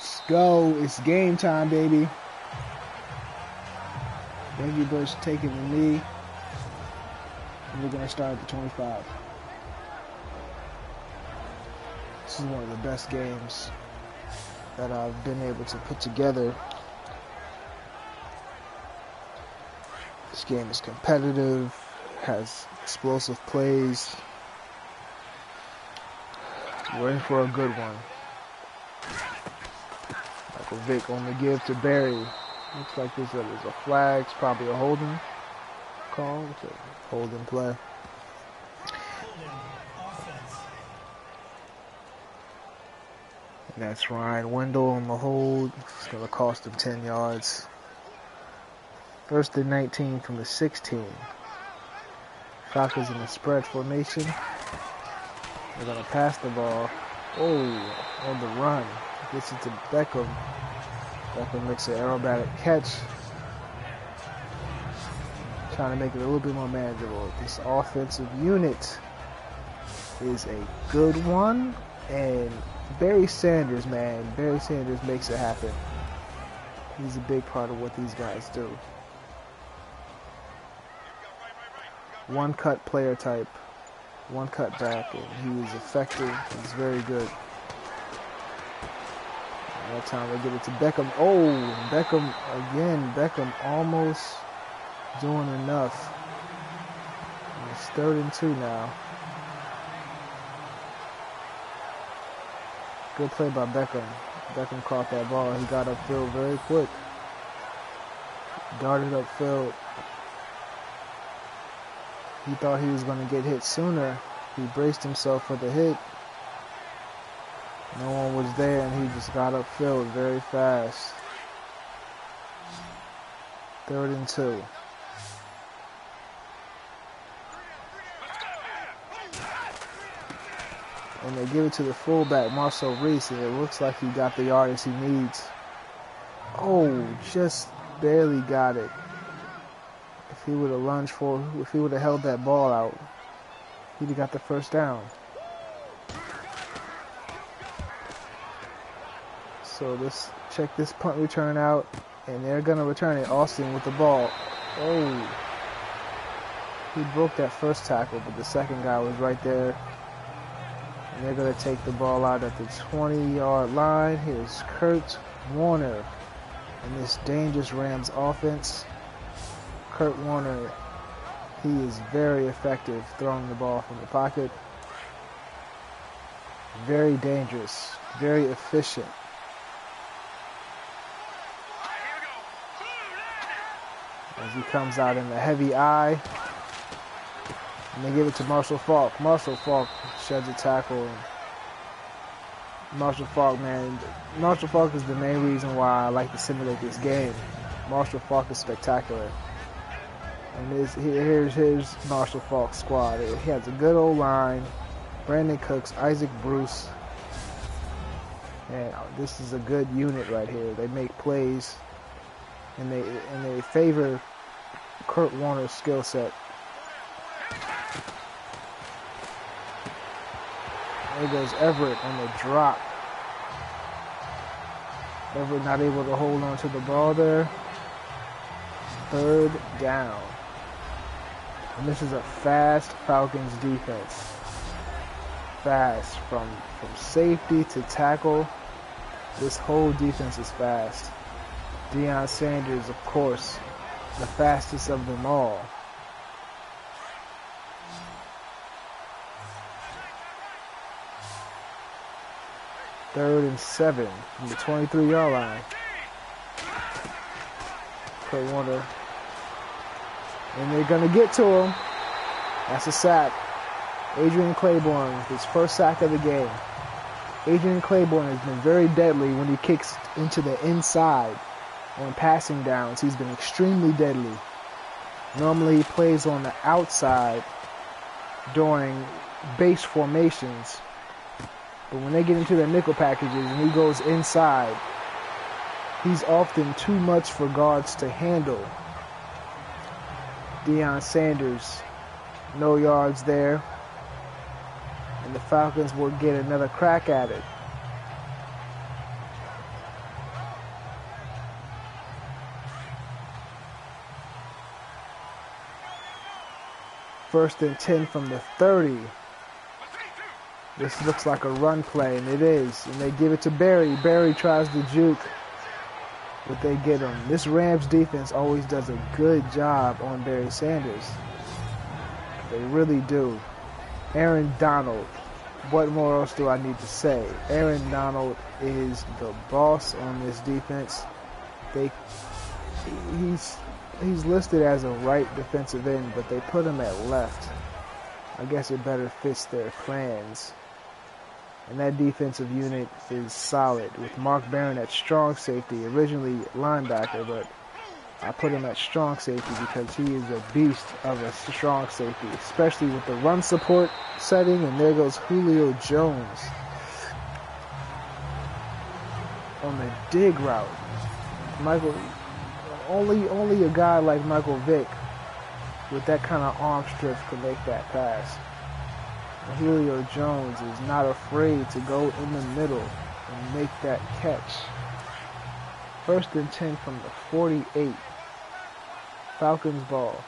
Let's go. It's game time, baby. Reggie Bush taking the knee. And we're going to start at the 25. This is one of the best games that I've been able to put together. This game is competitive, has explosive plays. We're in for a good one. Michael Vick on the give to Barry. Looks like this is a flag. It's probably a holding call. It's a holding play. And that's Ryan Wendell on the hold. It's going to cost him 10 yards. First and 19 from the 16. Falcons in the spread formation. They're going to pass the ball. Oh, on the run. Gets it to Beckham. Beckham makes an aerobatic catch. Trying to make it a little bit more manageable. This offensive unit is a good one. And Barry Sanders, man. Barry Sanders makes it happen. He's a big part of what these guys do. One cut player type, one cut back, and he is effective. He's very good. That time they get it to Beckham. Oh, Beckham again. Beckham almost doing enough. And it's 3rd and 2 now. Good play by Beckham. Beckham caught that ball. He got upfield very quick. Darted upfield. He thought he was going to get hit sooner. He braced himself for the hit. No one was there, and he just got upfield very fast. 3rd and 2. And they give it to the fullback, Marcel Reese, and it looks like he got the yardage he needs. Oh, just barely got it. If he would have lunged for, if he would have held that ball out, he'd have got the first down. So let's check this punt return out, and they're gonna return it. Austin with the ball. Oh, he broke that first tackle, but the second guy was right there. And they're gonna take the ball out at the 20-yard line. Here's Kurt Warner in this dangerous Rams offense. Kurt Warner, he is very effective throwing the ball from the pocket. Very dangerous, very efficient. As he comes out in the heavy eye. And they give it to Marshall Faulk. Marshall Faulk sheds a tackle. Marshall Faulk, man. Marshall Faulk is the main reason why I like to simulate this game. Marshall Faulk is spectacular. And here's Marshall Faulk's squad. He has a good old line. Brandon Cooks, Isaac Bruce. And this is a good unit right here. They make plays. And they favor Kurt Warner's skill set. There goes Everett on the drop. Everett not able to hold on to the ball there. 3rd down. And this is a fast Falcons defense. Fast from safety to tackle. This whole defense is fast. Deion Sanders, of course, the fastest of them all. Third and 7 from the 23-yard line. Kurt Warner. And they're going to get to him. That's a sack. Adrian Claiborne, his first sack of the game. Adrian Claiborne has been very deadly when he kicks into the inside on passing downs. He's been extremely deadly. Normally he plays on the outside during base formations. But when they get into their nickel packages and he goes inside, he's often too much for guards to handle. Deion Sanders, no yards there. And the Falcons will get another crack at it. First and 10 from the 30. This looks like a run play, and it is. And they give it to Barry. Barry tries to juke, but they get him. This Rams defense always does a good job on Barry Sanders. They really do. Aaron Donald. What more else do I need to say? Aaron Donald is the boss on this defense. He's listed as a right defensive end, but they put him at left. I guess it better fits their plans. And that defensive unit is solid with Mark Barron at strong safety, originally linebacker, but I put him at strong safety because he is a beast of a strong safety, especially with the run support setting. And there goes Julio Jones on the dig route. Michael, only a guy like Michael Vick with that kind of arm strength can make that pass. And Julio Jones is not afraid to go in the middle and make that catch. First and 10 from the 48. Falcons ball.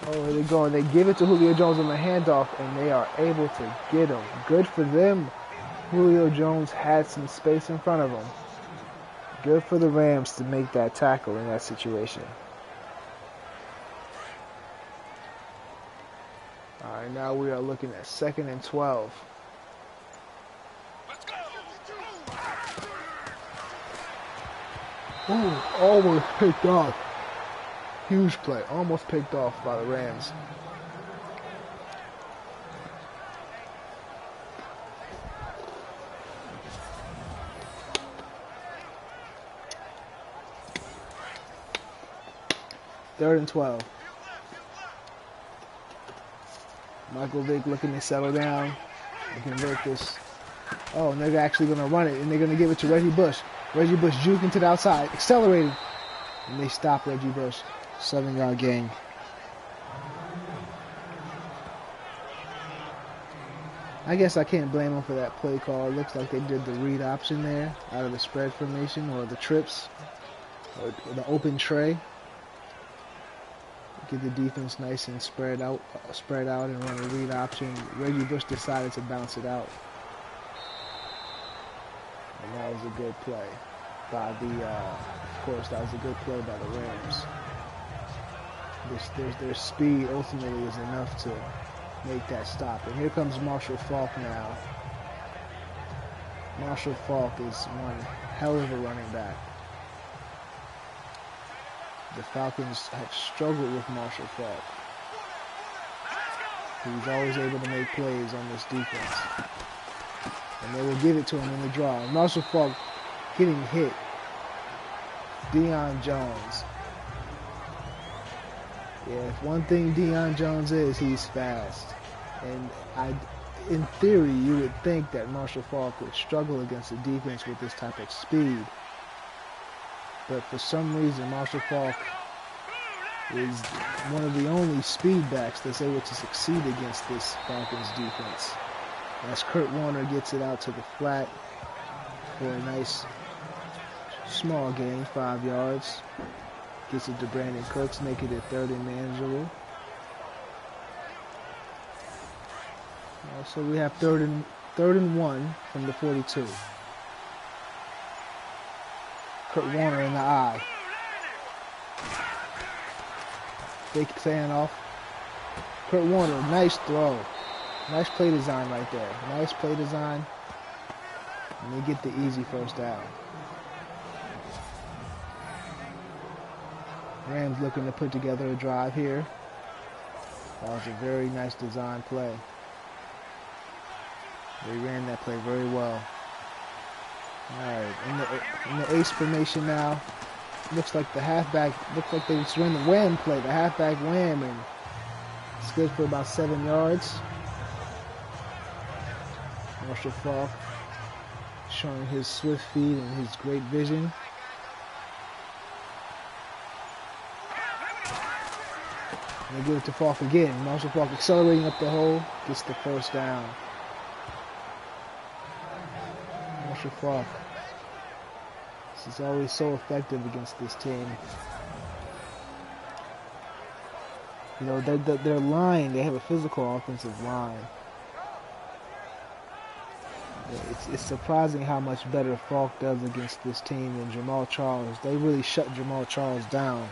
Oh, they go and they give it to Julio Jones on the handoff, and they are able to get him. Good for them. Julio Jones had some space in front of him. Good for the Rams to make that tackle in that situation. All right, now we are looking at 2nd and 12. Oh, almost picked off. Huge play. Almost picked off by the Rams. Third and 12. Michael Vick looking to settle down and convert this. Oh, and they're actually going to run it, and they're going to give it to Reggie Bush. Reggie Bush juking to the outside, accelerating, and they stop Reggie Bush. 7-yard gain. I guess I can't blame them for that play call. It looks like they did the read option there out of the spread formation or the trips or the open tray. Get the defense nice and spread out and run a read option. Reggie Bush decided to bounce it out. And that was a good play by of course, that was a good play by the Rams. Their speed ultimately is enough to make that stop. And here comes Marshall Faulk now. Marshall Faulk is one hell of a running back. The Falcons have struggled with Marshall Faulk. He's always able to make plays on this defense. And they will give it to him in the draw. Marshall Faulk getting hit. Deion Jones. Yeah, if one thing Deion Jones is, he's fast. And in theory, you would think that Marshall Faulk would struggle against a defense with this type of speed. But for some reason, Marshall Faulk is one of the only speed backs that's able to succeed against this Falcons defense. As Kurt Warner gets it out to the flat for a nice small gain, 5 yards. Gets it to Brandon Cooks, making it 3rd and manageable. So we have third and 1 from the 42. Kurt Warner in the eye. Fake handoff. Kurt Warner, nice throw. Nice play design right there. Nice play design. And they get the easy first down. Rams looking to put together a drive here. That was a very nice design play. They ran that play very well. Alright, in the ace formation now. Looks like the halfback, looks like they just ran the wham play, the halfback wham, and it's good for about 7 yards. Marshall Faulk showing his swift feet and his great vision. They give it to Faulk again. Marshall Faulk accelerating up the hole, gets the first down. Marshall Faulk. This is always so effective against this team. You know, their line, they have a physical offensive line. It's surprising how much better Falk does against this team than Jamal Charles. They really shut Jamal Charles down.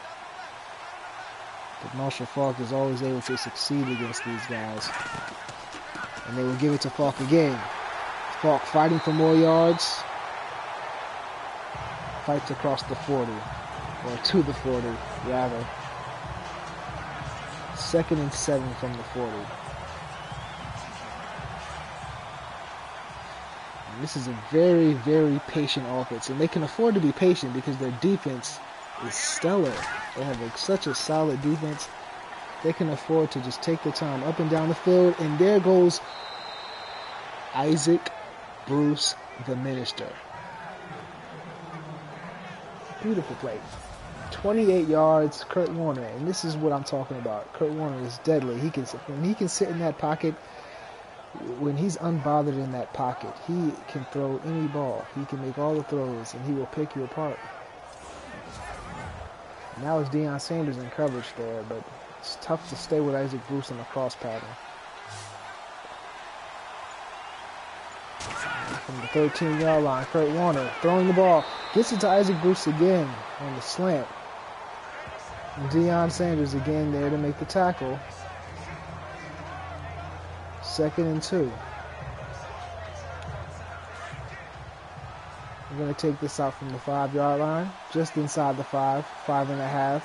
But Marshall Falk is always able to succeed against these guys. And they will give it to Falk again. Falk fighting for more yards. Fights across the 40. Or to the 40, rather. 2nd and 7 from the 40. And this is a very, very patient offense. And they can afford to be patient because their defense is stellar. They have such a solid defense. They can afford to just take the time up and down the field. And there goes Isaac Bruce, the minister. Beautiful play. 28 yards, Kurt Warner. And this is what I'm talking about. Kurt Warner is deadly. When he can sit in that pocket, when he's unbothered in that pocket, he can throw any ball. He can make all the throws, and he will pick you apart. Now it's Deion Sanders in coverage there, but it's tough to stay with Isaac Bruce in the cross pattern. From the 13-yard line, Kurt Warner throwing the ball. Gets it to Isaac Bruce again on the slant. And Deion Sanders again there to make the tackle. 2nd and 2. We're going to take this out from the 5-yard line. Just inside the 5. 5.5.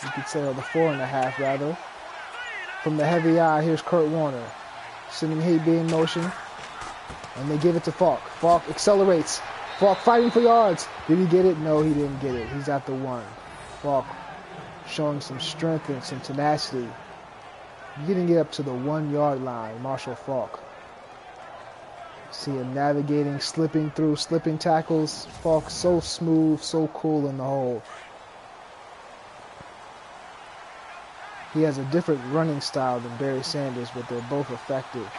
You could say, or the 4.5 rather. From the heavy eye, here's Kurt Warner. Sending Hebe in motion. And they give it to Falk. Falk accelerates. Falk fighting for yards. Did he get it? No, he didn't get it. He's at the 1. Falk showing some strength and some tenacity. Getting it up to the 1-yard line, Marshall Falk. See him navigating, slipping through, slipping tackles. Falk so smooth, so cool in the hole. He has a different running style than Barry Sanders, but they're both effective.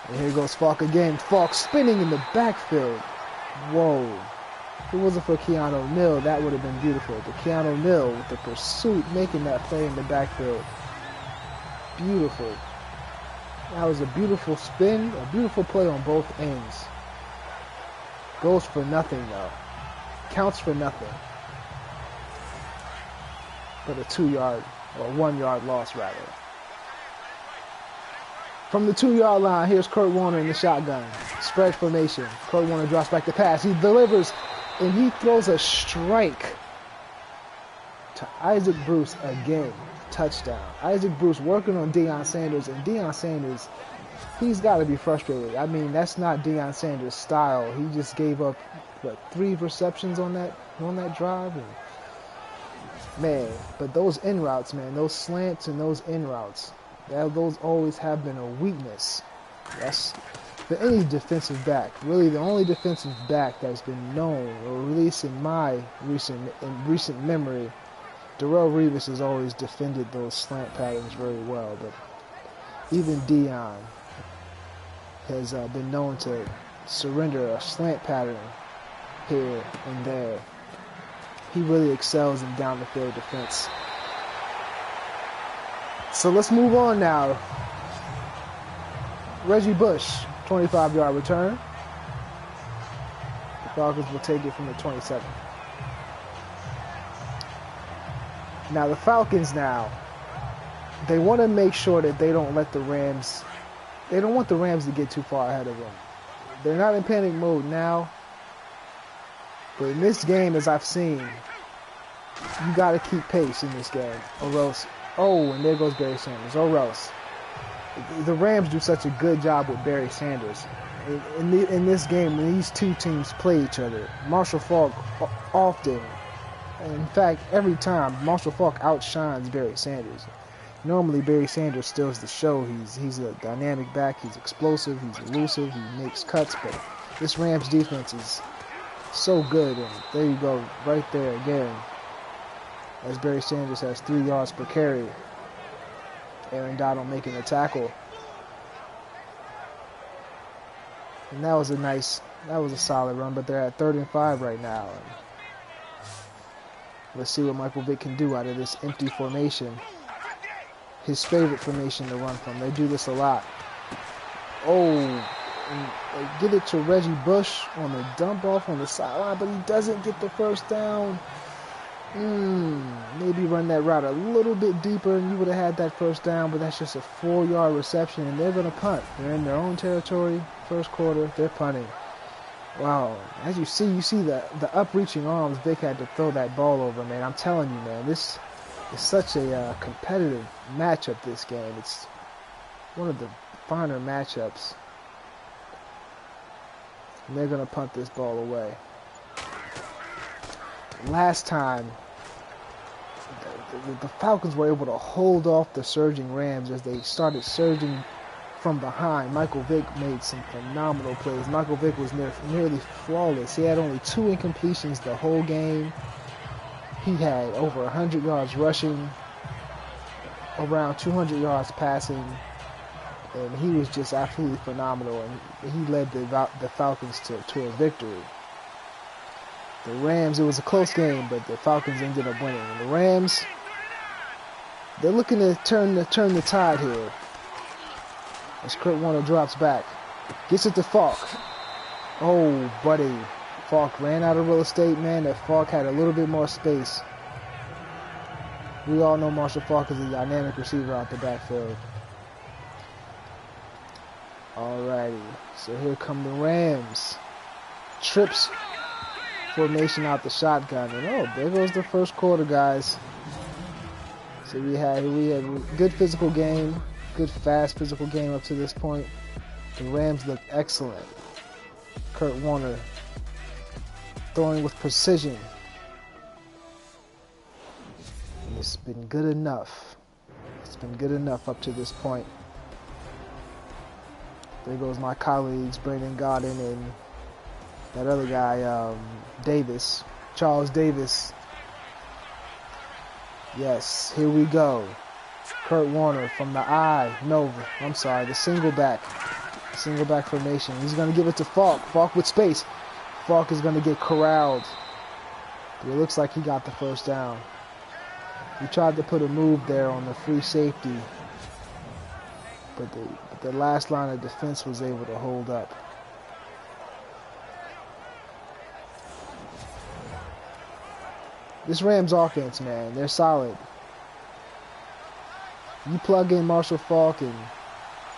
And here goes Falk again. Falk spinning in the backfield. Whoa. If it wasn't for Keanu O'Neal, that would have been beautiful. But Keanu O'Neal with the pursuit, making that play in the backfield. Beautiful. That was a beautiful spin, a beautiful play on both ends. Goes for nothing, though. Counts for nothing. But a 2-yard, or 1-yard loss, rather. From the 2-yard line, here's Kurt Warner in the shotgun. Spread formation. Kurt Warner drops back to pass. He delivers, and he throws a strike to Isaac Bruce again. Touchdown. Isaac Bruce working on Deion Sanders, and Deion Sanders, he's got to be frustrated. I mean, that's not Deion Sanders' style. He just gave up, 3 receptions on that drive? And, man, but those in routes, man, those slants and those in routes, those always have been a weakness. That's for any defensive back. Really, the only defensive back that's been known, or at least in my recent memory, Darrelle Revis has always defended those slant patterns very well. But even Deion has been known to surrender a slant pattern here and there. He really excels in down the field defense. So let's move on now. Reggie Bush, 25-yard return. The Falcons will take it from the 27. Now the Falcons they want to make sure that they don't let the Rams, they don't want the Rams to get too far ahead of them. They're not in panic mode now. But in this game, as I've seen, you got to keep pace in this game, or else. Oh, and there goes Barry Sanders. Or else. The Rams do such a good job with Barry Sanders. In this game, when these two teams play each other, Marshall Falk often, in fact, every time, Marshall Falk outshines Barry Sanders. Normally, Barry Sanders steals the show. He's a dynamic back. He's explosive. He's elusive. He makes cuts. But this Rams defense is so good. And there you go, right there again. As Barry Sanders has 3 yards per carry. Aaron Donald making a tackle. And that was a solid run, but they're at 3rd and 5 right now. Let's see what Michael Vick can do out of this empty formation. His favorite formation to run from. They do this a lot. Oh, and they get it to Reggie Bush on the dump off on the sideline, but he doesn't get the first down. Maybe run that route a little bit deeper and you would have had that first down, but that's just a 4-yard reception, and they're going to punt. They're in their own territory. First quarter, they're punting. Wow, as you see the up-reaching arms Vic had to throw that ball over, man. I'm telling you, man, this is such a competitive matchup, this game. It's one of the finer matchups. And they're going to punt this ball away. Last time, the Falcons were able to hold off the surging Rams as they started surging from behind. Michael Vick made some phenomenal plays. Michael Vick was nearly flawless. He had only 2 incompletions the whole game. He had over 100 yards rushing, around 200 yards passing, and he was just absolutely phenomenal. And he led the Falcons to a victory. The Rams, it was a close game, but the Falcons ended up winning. And the Rams, they're looking to turn the tide here. As Kurt Warner drops back. Gets it to Falk. Oh, buddy. Falk ran out of real estate, man. If Falk had a little bit more space. We all know Marshall Falk is a dynamic receiver out the backfield. Alrighty. So here come the Rams. Trips formation out the shotgun. And oh, there goes the first quarter, guys. So we had a good physical game. Good, fast, physical game up to this point. The Rams look excellent. Kurt Warner throwing with precision. And it's been good enough. It's been good enough up to this point. There goes my colleagues, Brandon Godden and that other guy, Davis. Charles Davis. Yes, here we go. Kurt Warner from the the single back formation. He's going to give it to Falk. Falk with space. Falk is going to get corralled. But it looks like he got the first down. He tried to put a move there on the free safety, but the last line of defense was able to hold up. This Rams offense, man, they're solid. You plug in Marshall Falk and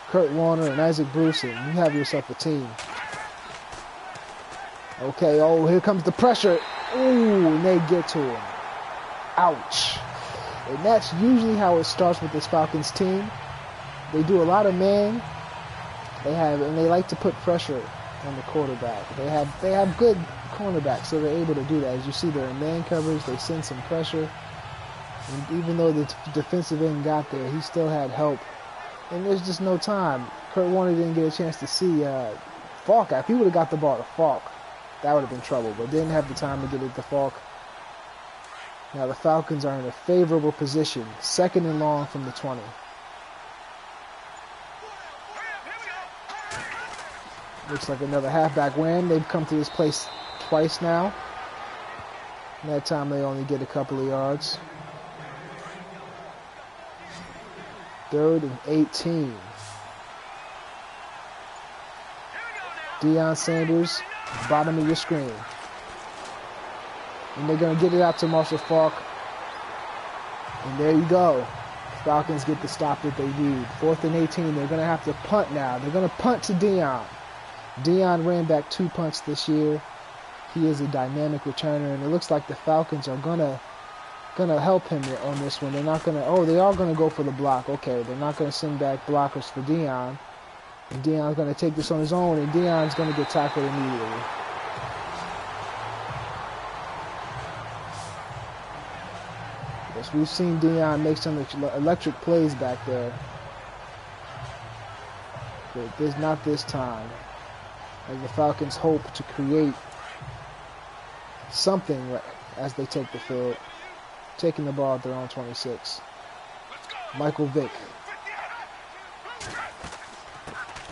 Kurt Warner and Isaac Bruce, and you have yourself a team. Okay, oh, here comes the pressure. Ooh, and they get to him. Ouch. And that's usually how it starts with this Falcons team. They do a lot of man. They like to put pressure on the quarterback. They have good cornerbacks, so they're able to do that. As you see, they're in man coverage. They send some pressure. And even though the defensive end got there, he still had help. And there's just no time. Kurt Warner didn't get a chance to see Falk. If he would have got the ball to Falk, that would have been trouble. But didn't have the time to get it to Falk. Now the Falcons are in a favorable position. 2nd and long from the 20. Looks like another halfback win. They've come to this place twice now. And that time they only get a couple of yards. 3rd and 18. Deion Sanders, bottom of your screen. And they're going to get it out to Marshall Falk. And there you go. Falcons get the stop that they need. 4th and 18. They're going to have to punt now. They're going to punt to Deion. Deion ran back 2 punts this year. He is a dynamic returner, and it looks like the Falcons are gonna help him on this one. They're not gonna. Oh, they are gonna go for the block. Okay, they're not gonna send back blockers for Deion. And Deion's gonna take this on his own, and Deion's gonna get tackled immediately. Yes, we've seen Deion make some electric plays back there, but there's not this time. As the Falcons hope to create something as they take the field, taking the ball at their own 26. Michael Vick.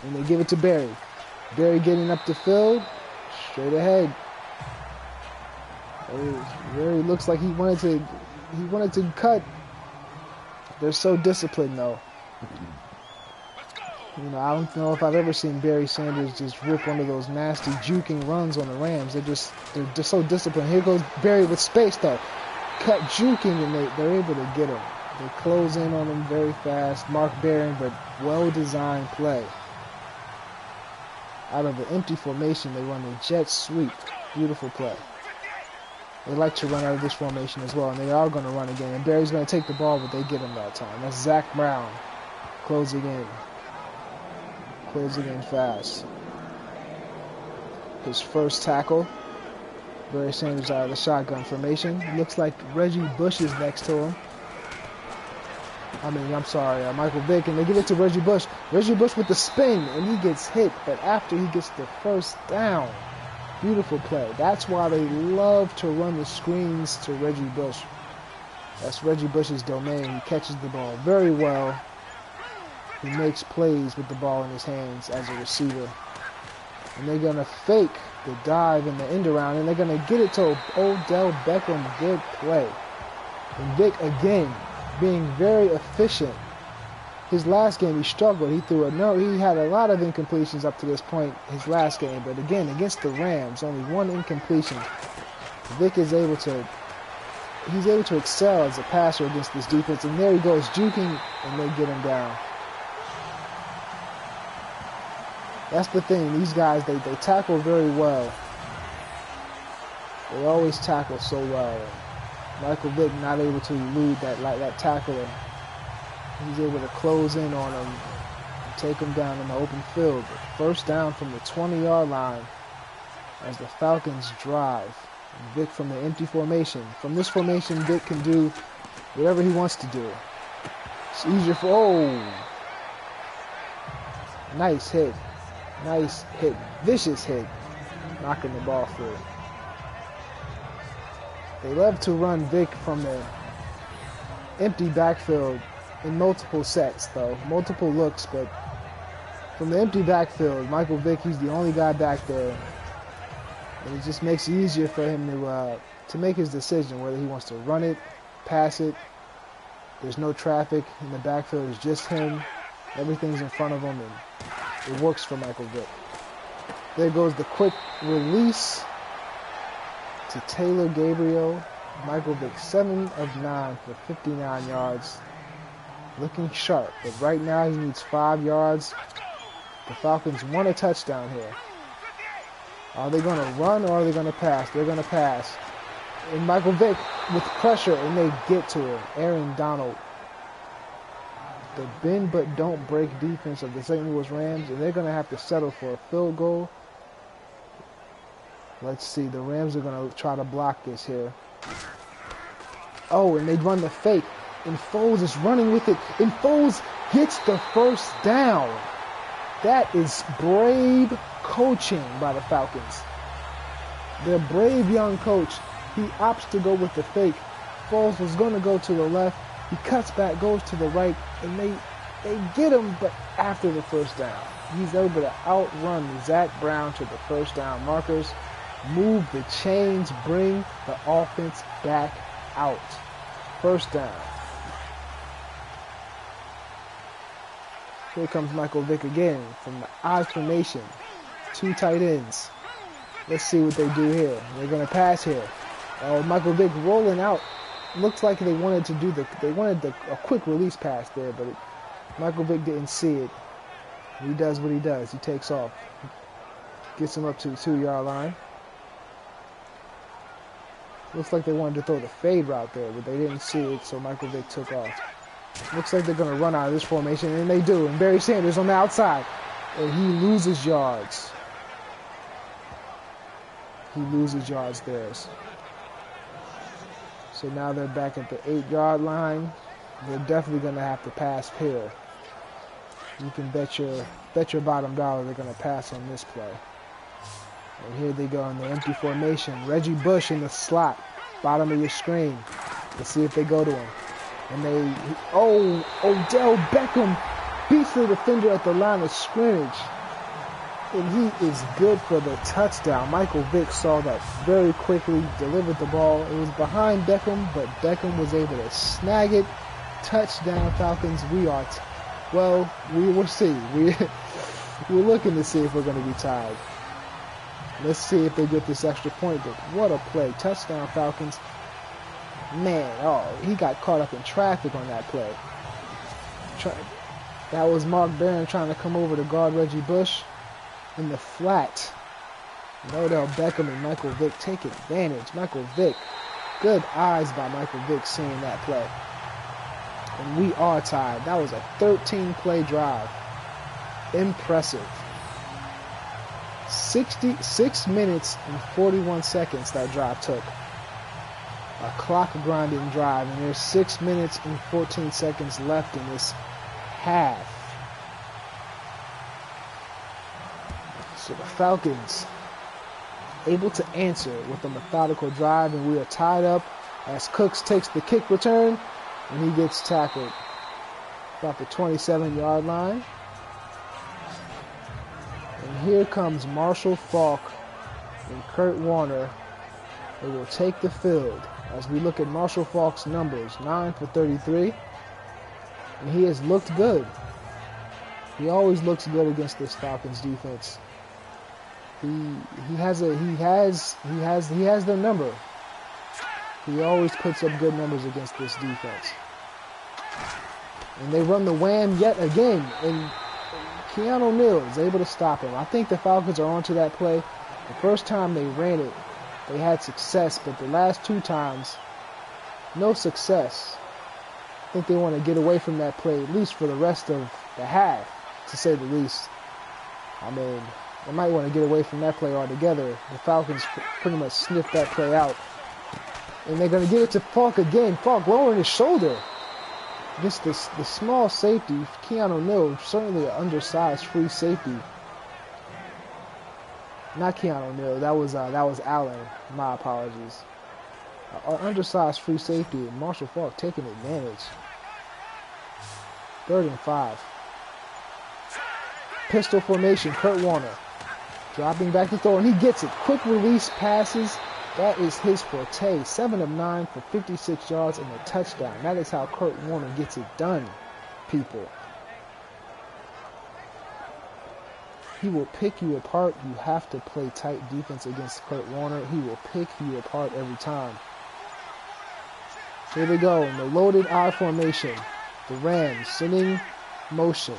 And they give it to Barry. Barry getting up the field, straight ahead. It really looks like he wanted to cut. They're so disciplined though. You know, I don't know if I've ever seen Barry Sanders just rip one of those nasty juking runs on the Rams. They're just so disciplined. Here goes Barry with space though. Cut juking and they're able to get him. They close in on him very fast. Mark Barron, but well-designed play. Out of the empty formation, they run a jet sweep. Beautiful play. They like to run out of this formation as well, and they are going to run again. And Barry's going to take the ball, but they get him that time. That's Zach Brown closing in. Closing in fast. His first tackle. Barry Sanders out of the shotgun formation. Looks like Reggie Bush is next to him. Michael Vick, and they give it to Reggie Bush. Reggie Bush with the spin, and he gets hit, but after he gets the first down. Beautiful play. That's why they love to run the screens to Reggie Bush. That's Reggie Bush's domain. He catches the ball very well. He makes plays with the ball in his hands as a receiver. And they're going to fake the dive and the end around, and they're going to get it to Odell Beckham. Good play. And Vick, again, being very efficient. His last game, he struggled. He had a lot of incompletions up to this point, his last game. But again, against the Rams, only one incompletion. Vick is able to excel as a passer against this defense. And there he goes, juking, and they get him down. That's the thing. These guys, they tackle very well. They always tackle so well. Michael Vick not able to elude that tackler. He's able to close in on him, take him down in the open field. First down from the 20-yard line as the Falcons drive. And Vick from the empty formation. From this formation, Vick can do whatever he wants to do. It's easier nice hit. Nice hit. Vicious hit. Knocking the ball through. They love to run Vick from the empty backfield in multiple sets, though. Multiple looks, but from the empty backfield, Michael Vick, he's the only guy back there. And it just makes it easier for him to make his decision, whether he wants to run it, pass it. There's no traffic in the backfield. It's just him. Everything's in front of him, and it works for Michael Vick. There goes the quick release to Taylor Gabriel. Michael Vick, 7 of 9 for 59 yards. Looking sharp, but right now he needs 5 yards. The Falcons want a touchdown here. Are they going to run or are they going to pass? They're going to pass. And Michael Vick with pressure, and they get to him. Aaron Donald. The bend but don't break defense of the St. Louis Rams, and they're going to have to settle for a field goal. Let's see. The Rams are going to try to block this here. Oh, and they run the fake. And Foles is running with it. And Foles gets the first down. That is brave coaching by the Falcons. Their brave young coach, he opts to go with the fake. Foles was going to go to the left. He cuts back, goes to the right, and they get him, but after the first down. He's able to outrun Zach Brown to the first down markers, move the chains, bring the offense back out. First down. Here comes Michael Vick again from the I formation. 2 tight ends. Let's see what they do here. They're going to pass here. Oh, Michael Vick rolling out. Looks like they wanted a quick release pass there, but Michael Vick didn't see it. He does what he does. He takes off. Gets him up to the 2-yard line. Looks like they wanted to throw the fade route there, but they didn't see it, so Michael Vick took off. Looks like they're going to run out of this formation, and they do. And Barry Sanders on the outside, and he loses yards. He loses yards there. So now they're back at the 8-yard line. They're definitely going to have to pass here. You can bet your bottom dollar they're going to pass on this play. And here they go in the empty formation. Reggie Bush in the slot, bottom of your screen. Let's see if they go to him. And Odell Beckham beats the defender at the line of scrimmage. And he is good for the touchdown. Michael Vick saw that very quickly, delivered the ball. It was behind Beckham, but Beckham was able to snag it. Touchdown, Falcons. We are, well, we will see. We're looking to see if we're going to be tied. Let's see if they get this extra point. But what a play. Touchdown, Falcons. Man, oh, he got caught up in traffic on that play. That was Mark Barron trying to come over to guard Reggie Bush in the flat. Odell Beckham and Michael Vick take advantage. Michael Vick, good eyes by Michael Vick seeing that play. And we are tied. That was a 13-play drive. Impressive. 66 minutes and 41 seconds that drive took. A clock grinding drive, and there's 6 minutes and 14 seconds left in this half. So the Falcons able to answer with a methodical drive, and we are tied up as Cooks takes the kick return, and he gets tackled about the 27-yard line. And here comes Marshall Faulk and Kurt Warner. They will take the field as we look at Marshall Faulk's numbers, 9 for 33. And he has looked good. He always looks good against this Falcons defense. He has their number. He always puts up good numbers against this defense. And they run the wham yet again, and Keanu Neal is able to stop him. I think the Falcons are onto that play. The first time they ran it, they had success, but the last 2 times, no success. I think they want to get away from that play, at least for the rest of the half, to say the least. I mean, they might want to get away from that play altogether. The Falcons pretty much sniffed that play out. And they're going to give it to Faulk again. Faulk lowering his shoulder. Against the small safety, Keanu Neal, certainly an undersized free safety. Not Keanu Neal, that was Allen. My apologies. An undersized free safety, Marshall Faulk taking advantage. 3rd and 5. Pistol formation, Kurt Warner. Dropping back to throw, and he gets it. Quick release passes. That is his forte. 7 of 9 for 56 yards and a touchdown. That is how Kurt Warner gets it done, people. He will pick you apart. You have to play tight defense against Kurt Warner. He will pick you apart every time. Here we go in the loaded I formation. The Rams sending motion.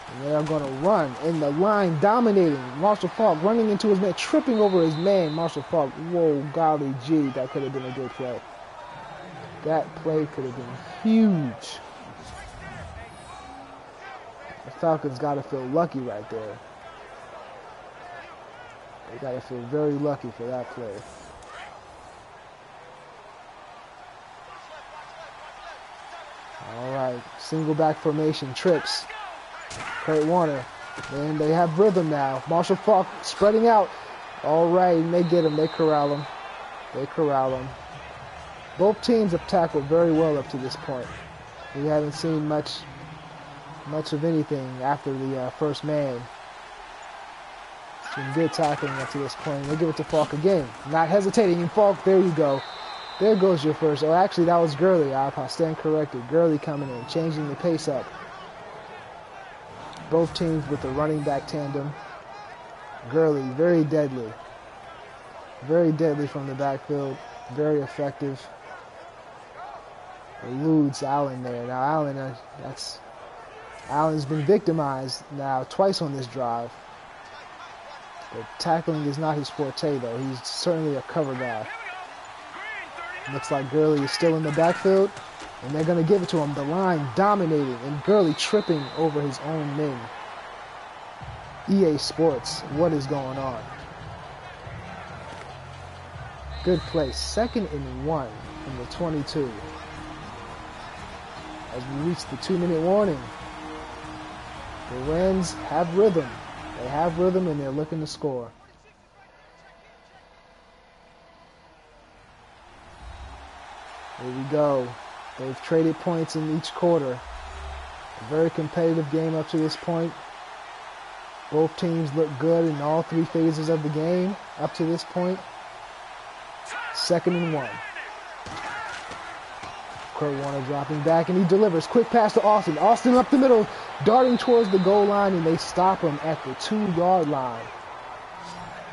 And they are going to run in the line, dominating. Marshall Faulk running into his man, tripping over his man. Marshall Faulk, whoa, golly gee, that could have been a good play. That play could have been huge. The Falcons got to feel lucky right there. They got to feel very lucky for that play. All right, single back formation, trips. Kurt Warner, and they have rhythm now. Marshall Faulk spreading out. All right, and they get him. They corral him. They corral him. Both teams have tackled very well up to this point. We haven't seen much of anything after the first man. Some good tackling up to this point. They give it to Faulk again. Not hesitating, and Faulk, there you go. There goes your first. Oh, actually, that was Gurley. I stand corrected. Gurley coming in, changing the pace up. Both teams with the running back tandem. Gurley, very deadly. Very deadly from the backfield. Very effective. Eludes Allen there. Now Allen, Allen's been victimized now twice on this drive. But tackling is not his forte, though. He's certainly a cover guy. Looks like Gurley is still in the backfield. And they're going to give it to him. The line dominating, and Gurley tripping over his own men. EA Sports, what is going on? Good play. 2nd and 1 from the 22. As we reach the 2-minute warning. The Rams have rhythm. They have rhythm, and they're looking to score. Here we go. They've traded points in each quarter. A very competitive game up to this point. Both teams look good in all 3 phases of the game up to this point. 2nd and 1. Kurt Warner dropping back, and he delivers. Quick pass to Austin. Austin up the middle, darting towards the goal line, and they stop him at the 2-yard line.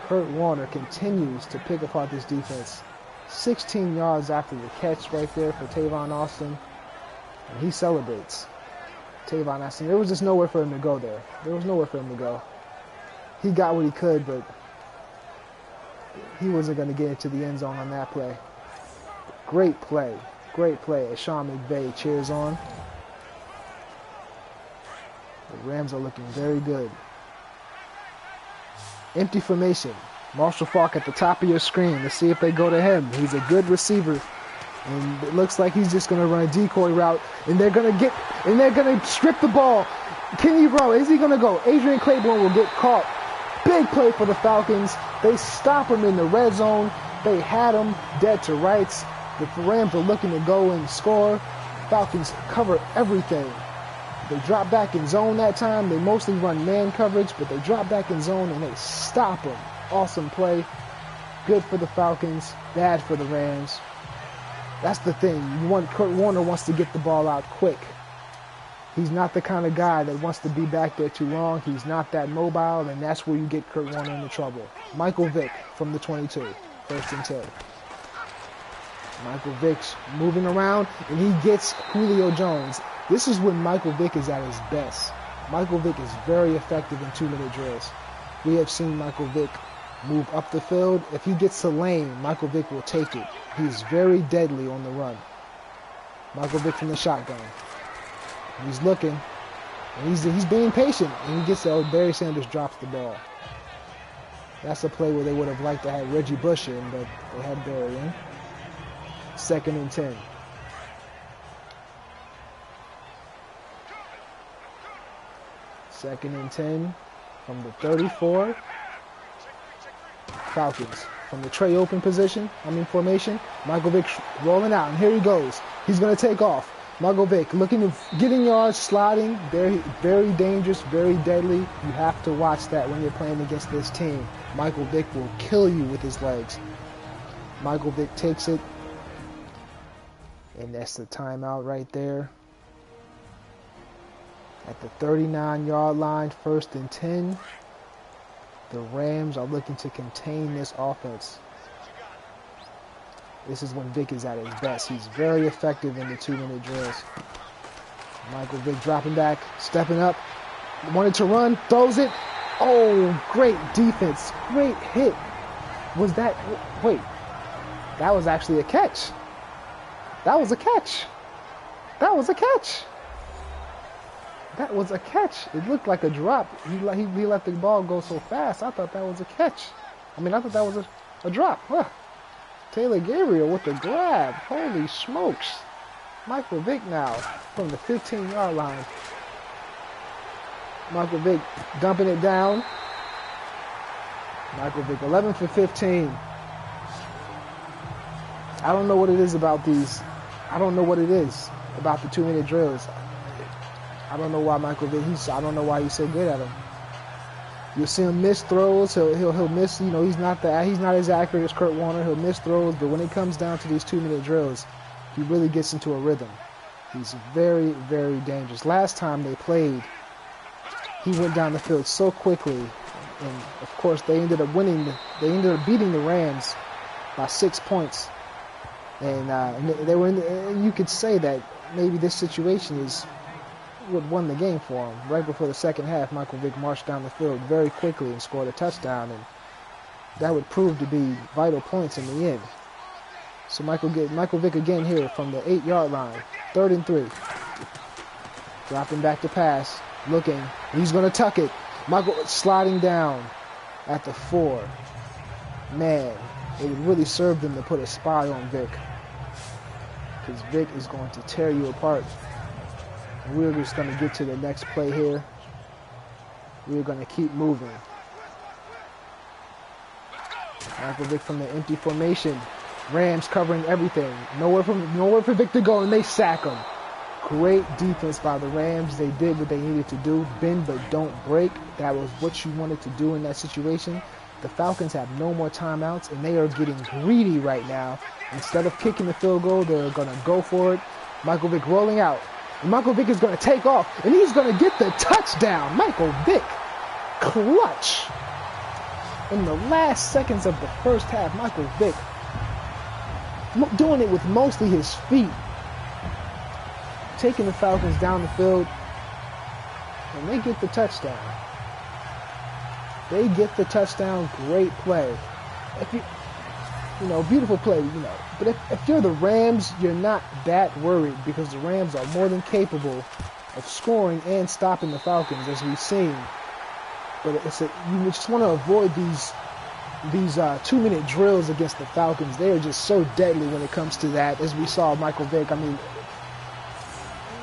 Kurt Warner continues to pick apart this defense. 16 yards after the catch right there for Tavon Austin, and he celebrates. Tavon Austin, there was just nowhere for him to go there. There was nowhere for him to go. He got what he could, but he wasn't going to get into the end zone on that play. Great play. Great play as Sean McVay cheers on. The Rams are looking very good. Empty formation. Marshall Faulk at the top of your screen. Let's see if they go to him. He's a good receiver. And it looks like he's just going to run a decoy route. And they're going to strip the ball. Can he run? Is he going to go? Adrian Claiborne will get caught. Big play for the Falcons. They stop him in the red zone. They had him dead to rights. The Rams are looking to go and score. Falcons cover everything. They drop back in zone that time. They mostly run man coverage, but they drop back in zone and they stop him. Awesome play. Good for the Falcons. Bad for the Rams. That's the thing. Kurt Warner wants to get the ball out quick. He's not the kind of guy that wants to be back there too long. He's not that mobile, and that's where you get Kurt Warner into trouble. Michael Vick from the 22. 1st and 10. Michael Vick's moving around, and he gets Julio Jones. This is when Michael Vick is at his best. Michael Vick is very effective in 2-minute drills. We have seen Michael Vick move up the field. If he gets a lane, Michael Vick will take it. He's very deadly on the run. Michael Vick from the shotgun. He's looking, and he's being patient, and he gets out. Barry Sanders drops the ball. That's a play where they would have liked to have Reggie Bush in, but they had Barry in. 2nd and 10. Second and 10 from the 34. Falcons from the tray open formation. Michael Vick rolling out, and here he goes. He's going to take off. Michael Vick getting yards, sliding, very, very dangerous, very deadly. You have to watch that when you're playing against this team. Michael Vick will kill you with his legs. Michael Vick takes it, and that's the timeout right there. At the 39-yard line, 1st and 10. The Rams are looking to contain this offense. This is when Vick is at his best. He's very effective in the 2-minute drills. Michael Vick dropping back, stepping up, wanted to run, throws it. Oh, great defense, great hit. Was that, wait, that was actually a catch. That was a catch. That was a catch. That was a catch. It looked like a drop. He let the ball go so fast. I thought that was a catch. I thought that was a drop. Huh. Taylor Gabriel with the grab. Holy smokes. Michael Vick now from the 15-yard line. Michael Vick dumping it down. Michael Vick 11 for 15. I don't know what it is about these. I don't know what it is about the 2-minute drills. I don't know why Michael Vick, I don't know why he's so good at them. You'll see him miss throws. He'll miss, he's not as accurate as Kurt Warner. He'll miss throws, but when it comes down to these 2-minute drills, he really gets into a rhythm. He's very, very dangerous. Last time they played, he went down the field so quickly, and of course they ended up winning. They ended up beating the Rams by 6 points, and they were. You could say that maybe this situation is what won the game for him. Right before the second half, Michael Vick marched down the field very quickly and scored a touchdown, and that would prove to be vital points in the end. So Michael Vick again here from the 8-yard line, 3rd and 3. Dropping back to pass, looking, he's going to tuck it. Michael sliding down at the 4. Man, it would really serve them to put a spy on Vick, because Vick is going to tear you apart. We're just going to get to the next play here. We're going to keep moving. Michael Vick from the empty formation. Rams covering everything. Nowhere for Vick to go, and they sack him. Great defense by the Rams. They did what they needed to do. Bend but don't break. That was what you wanted to do in that situation. The Falcons have no more timeouts, and they are getting greedy right now. Instead of kicking the field goal, they're going to go for it. Michael Vick rolling out. And Michael Vick is going to take off, and he's going to get the touchdown. Michael Vick, clutch. In the last seconds of the first half, Michael Vick doing it with mostly his feet, taking the Falcons down the field, and they get the touchdown. They get the touchdown. Great play. If beautiful play, But if you're the Rams, you're not that worried because the Rams are more than capable of scoring and stopping the Falcons, as we've seen. But you just want to avoid these 2-minute drills against the Falcons. They are just so deadly when it comes to that. As we saw Michael Vick, I mean,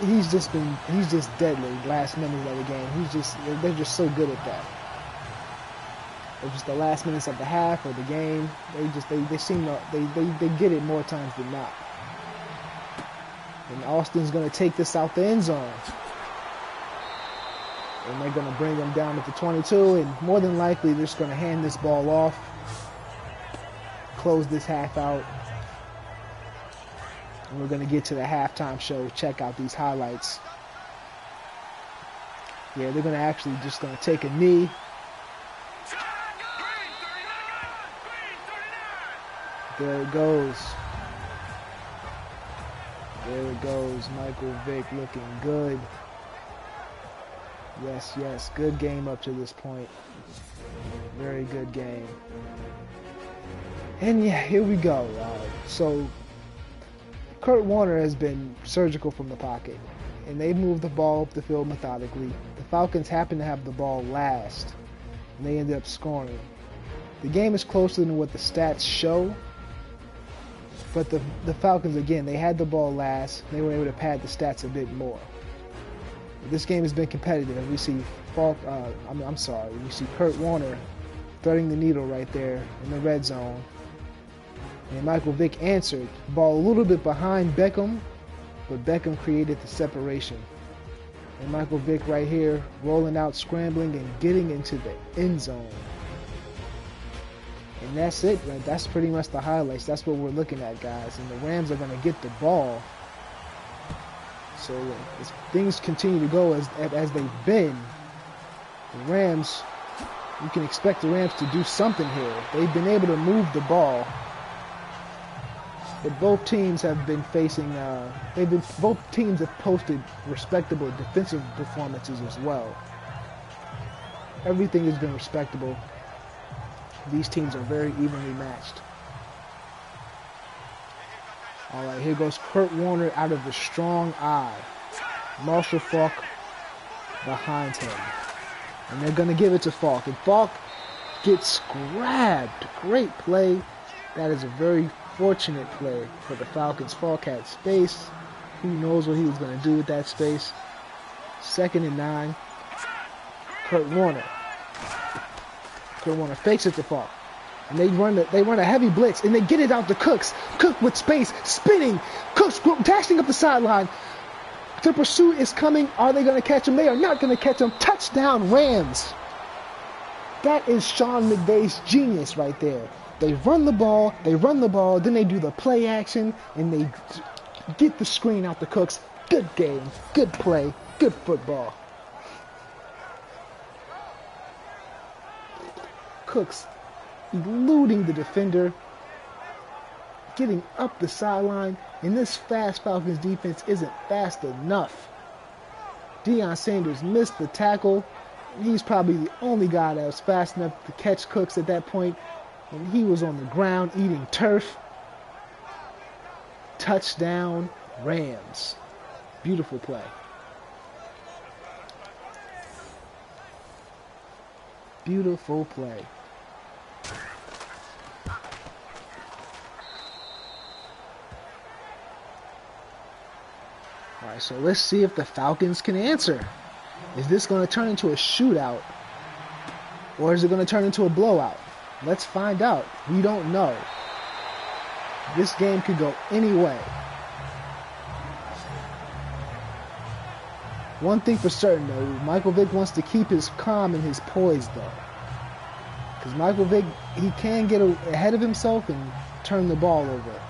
he's just deadly last minute of the game. They're just so good at that. It's just the last minutes of the half or the game. They get it more times than not. And Austin's going to take this out the end zone. And they're going to bring them down at the 22. And more than likely, they're just going to hand this ball off. Close this half out. And we're going to get to the halftime show. Check out these highlights. Yeah, they're going to actually just going to take a knee. There it goes. There it goes. Michael Vick looking good. Yes. Good game up to this point. Very good game. And yeah, here we go. So Kurt Warner has been surgical from the pocket, and they moved the ball up the field methodically. The Falcons happened to have the ball last, and they ended up scoring. The game is closer than what the stats show, but the Falcons, again, they had the ball last. They were able to pad the stats a bit more. This game has been competitive, and we see we see Kurt Warner threading the needle right there in the red zone. And Michael Vick answered. Ball a little bit behind Beckham, but Beckham created the separation. And Michael Vick right here rolling out, scrambling, and getting into the end zone. And that's it, right? That's pretty much the highlights. That's what we're looking at, guys. And the Rams are going to get the ball. So as things continue to go as they've been, the Rams, you can expect the Rams to do something here. They've been able to move the ball. But both teams have been facing, both teams have posted respectable defensive performances as well. Everything has been respectable. These teams are very evenly matched. All right, here goes Kurt Warner out of the strong eye. Marshall Faulk behind him. And they're going to give it to Faulk. And Faulk gets grabbed. Great play. That is a very fortunate play for the Falcons. Faulk had space. Who knows what he was going to do with that space. 2nd and 9. Kurt Warner. Kurt Warner fakes it to Faulk. And they run a heavy blitz, and they get it out to Cooks. Cook with space, spinning. Cooks dashing up the sideline. The pursuit is coming. Are they going to catch him? They are not going to catch him. Touchdown, Rams. That is Sean McVay's genius right there. They run the ball, then they do the play action, and they get the screen out to Cooks. Good game, good play, good football. Cooks eluding the defender, getting up the sideline, and this fast Falcons defense isn't fast enough. Deion Sanders missed the tackle. He's probably the only guy that was fast enough to catch Cooks at that point, and he was on the ground eating turf. Touchdown, Rams. Beautiful play. Beautiful play. All right, so let's see if the Falcons can answer. Is this going to turn into a shootout, or is it going to turn into a blowout? Let's find out. We don't know. This game could go any way. One thing for certain, though, Michael Vick wants to keep his calm and his poise, though. Because Michael Vick, he can get ahead of himself and turn the ball over.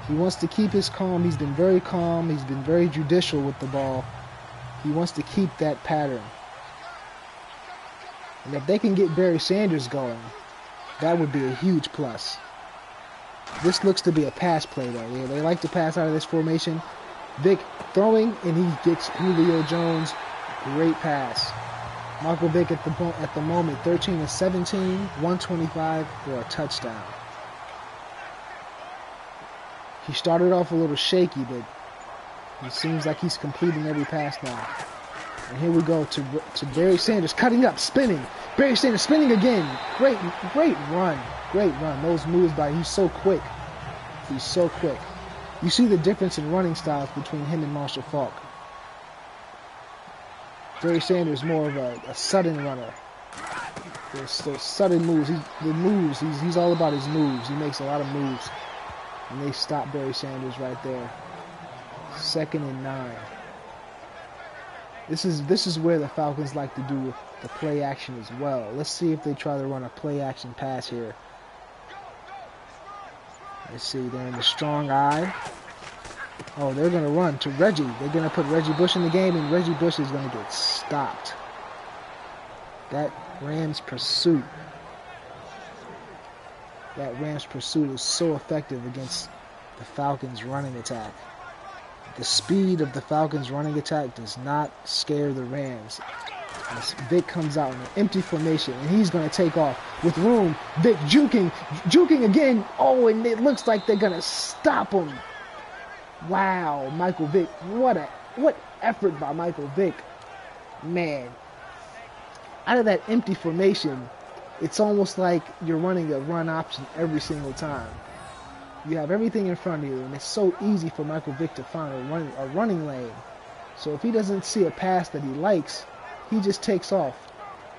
He wants to keep his calm. He's been very calm. He's been very judicial with the ball. He wants to keep that pattern. And if they can get Barry Sanders going, that would be a huge plus. This looks to be a pass play, though. They like to pass out of this formation. Vick throwing, and he gets Julio Jones. Great pass. Michael Vick at the moment, 13 of 17, 125 for a touchdown. He started off a little shaky, but it seems like he's completing every pass now. And here we go to Barry Sanders, cutting up, spinning. Barry Sanders spinning again. Great run. Great run. Those moves by, he's so quick. He's so quick. You see the difference in running styles between him and Marshall Faulk. Barry Sanders more of a sudden runner. Those sudden moves. He's all about his moves. He makes a lot of moves. And they stop Barry Sanders right there. 2nd and 9. This is where the Falcons like to do the play action as well. Let's see if they try to run a play action pass here. Let's see, they're in the strong eye. Oh, they're going to run to Reggie. They're going to put Reggie Bush in the game, and Reggie Bush is going to get stopped. That Rams pursuit is so effective against the Falcons' running attack. The speed of the Falcons' running attack does not scare the Rams. As Vick comes out in an empty formation, and he's going to take off with room. Vick juking again. Oh, and it looks like they're going to stop him. Wow, Michael Vick. What effort by Michael Vick. Man. Out of that empty formation, it's almost like you're running a run option every single time. You have everything in front of you, and it's so easy for Michael Vick to find a running lane. So if he doesn't see a pass that he likes, he just takes off.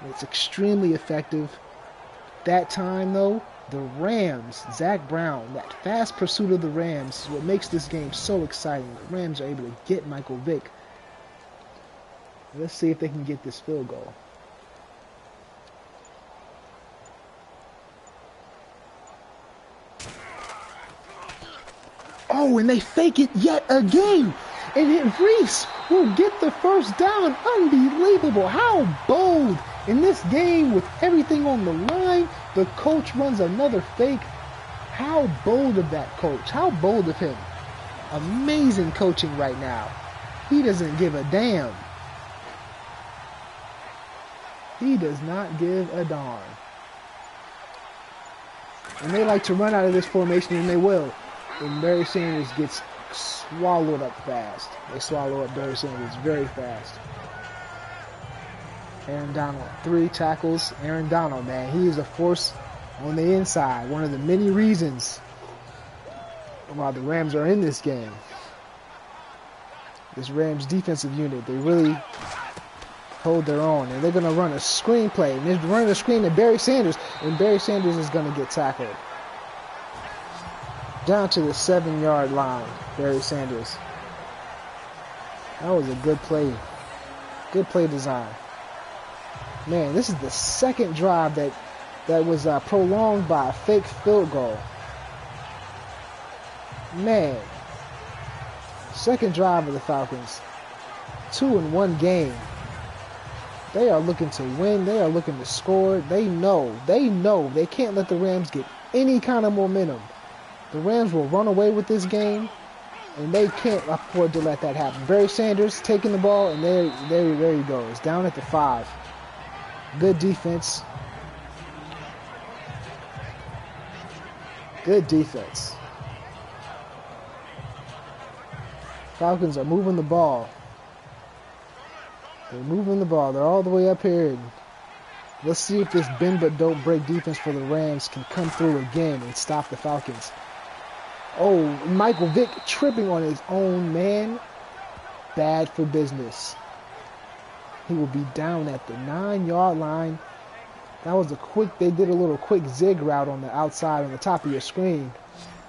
And it's extremely effective. That time, though, the Rams, Zach Brown, that fast pursuit of the Rams is what makes this game so exciting. The Rams are able to get Michael Vick. Let's see if they can get this field goal. Oh, and they fake it yet again. And Reese will get the first down. Unbelievable. How bold. In this game with everything on the line, the coach runs another fake. How bold of that coach. How bold of him. Amazing coaching right now. He doesn't give a damn. He does not give a darn. And they like to run out of this formation, and they will. And Barry Sanders gets swallowed up fast. They swallow up Barry Sanders very fast. Aaron Donald, 3 tackles. Aaron Donald, man, he is a force on the inside. One of the many reasons why the Rams are in this game. This Rams defensive unit, they really hold their own. And they're going to run a screenplay. And they're running a screen to Barry Sanders. And Barry Sanders is going to get tackled. Down to the 7-yard line, Barry Sanders. That was a good play. Good play design. Man, this is the second drive that was prolonged by a fake field goal. Man. Second drive of the Falcons. 2 in 1 game. They are looking to win. They are looking to score. They know they can't let the Rams get any kind of momentum. The Rams will run away with this game, and they can't afford to let that happen. Barry Sanders taking the ball, and there he goes, down at the 5. Good defense. Good defense. Falcons are moving the ball. They're moving the ball. They're all the way up here. And let's see if this bend but don't break defense for the Rams can come through again and stop the Falcons. Oh, Michael Vick tripping on his own man. Bad for business. He will be down at the 9-yard line. That was they did a little quick zig route on the outside on the top of your screen.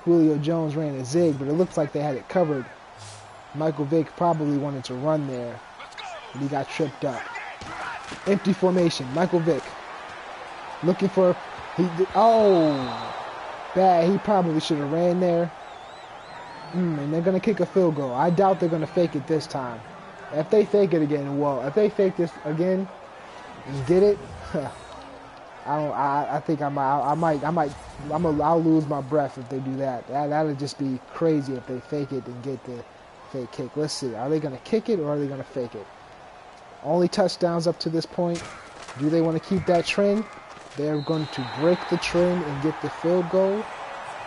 Julio Jones ran a zig, but it looks like they had it covered. Michael Vick probably wanted to run there. and he got tripped up. Empty formation. Michael Vick looking for. Bad. He probably should have ran there. And they're gonna kick a field goal. I doubt they're gonna fake it this time. If they fake it again, well, if they fake this again and get it, I think I'll lose my breath if they do that. That'll just be crazy if they fake it and get the fake kick. Let's see. Are they gonna kick it or are they gonna fake it? Only touchdowns up to this point. Do they want to keep that trend? They're going to break the trend and get the field goal.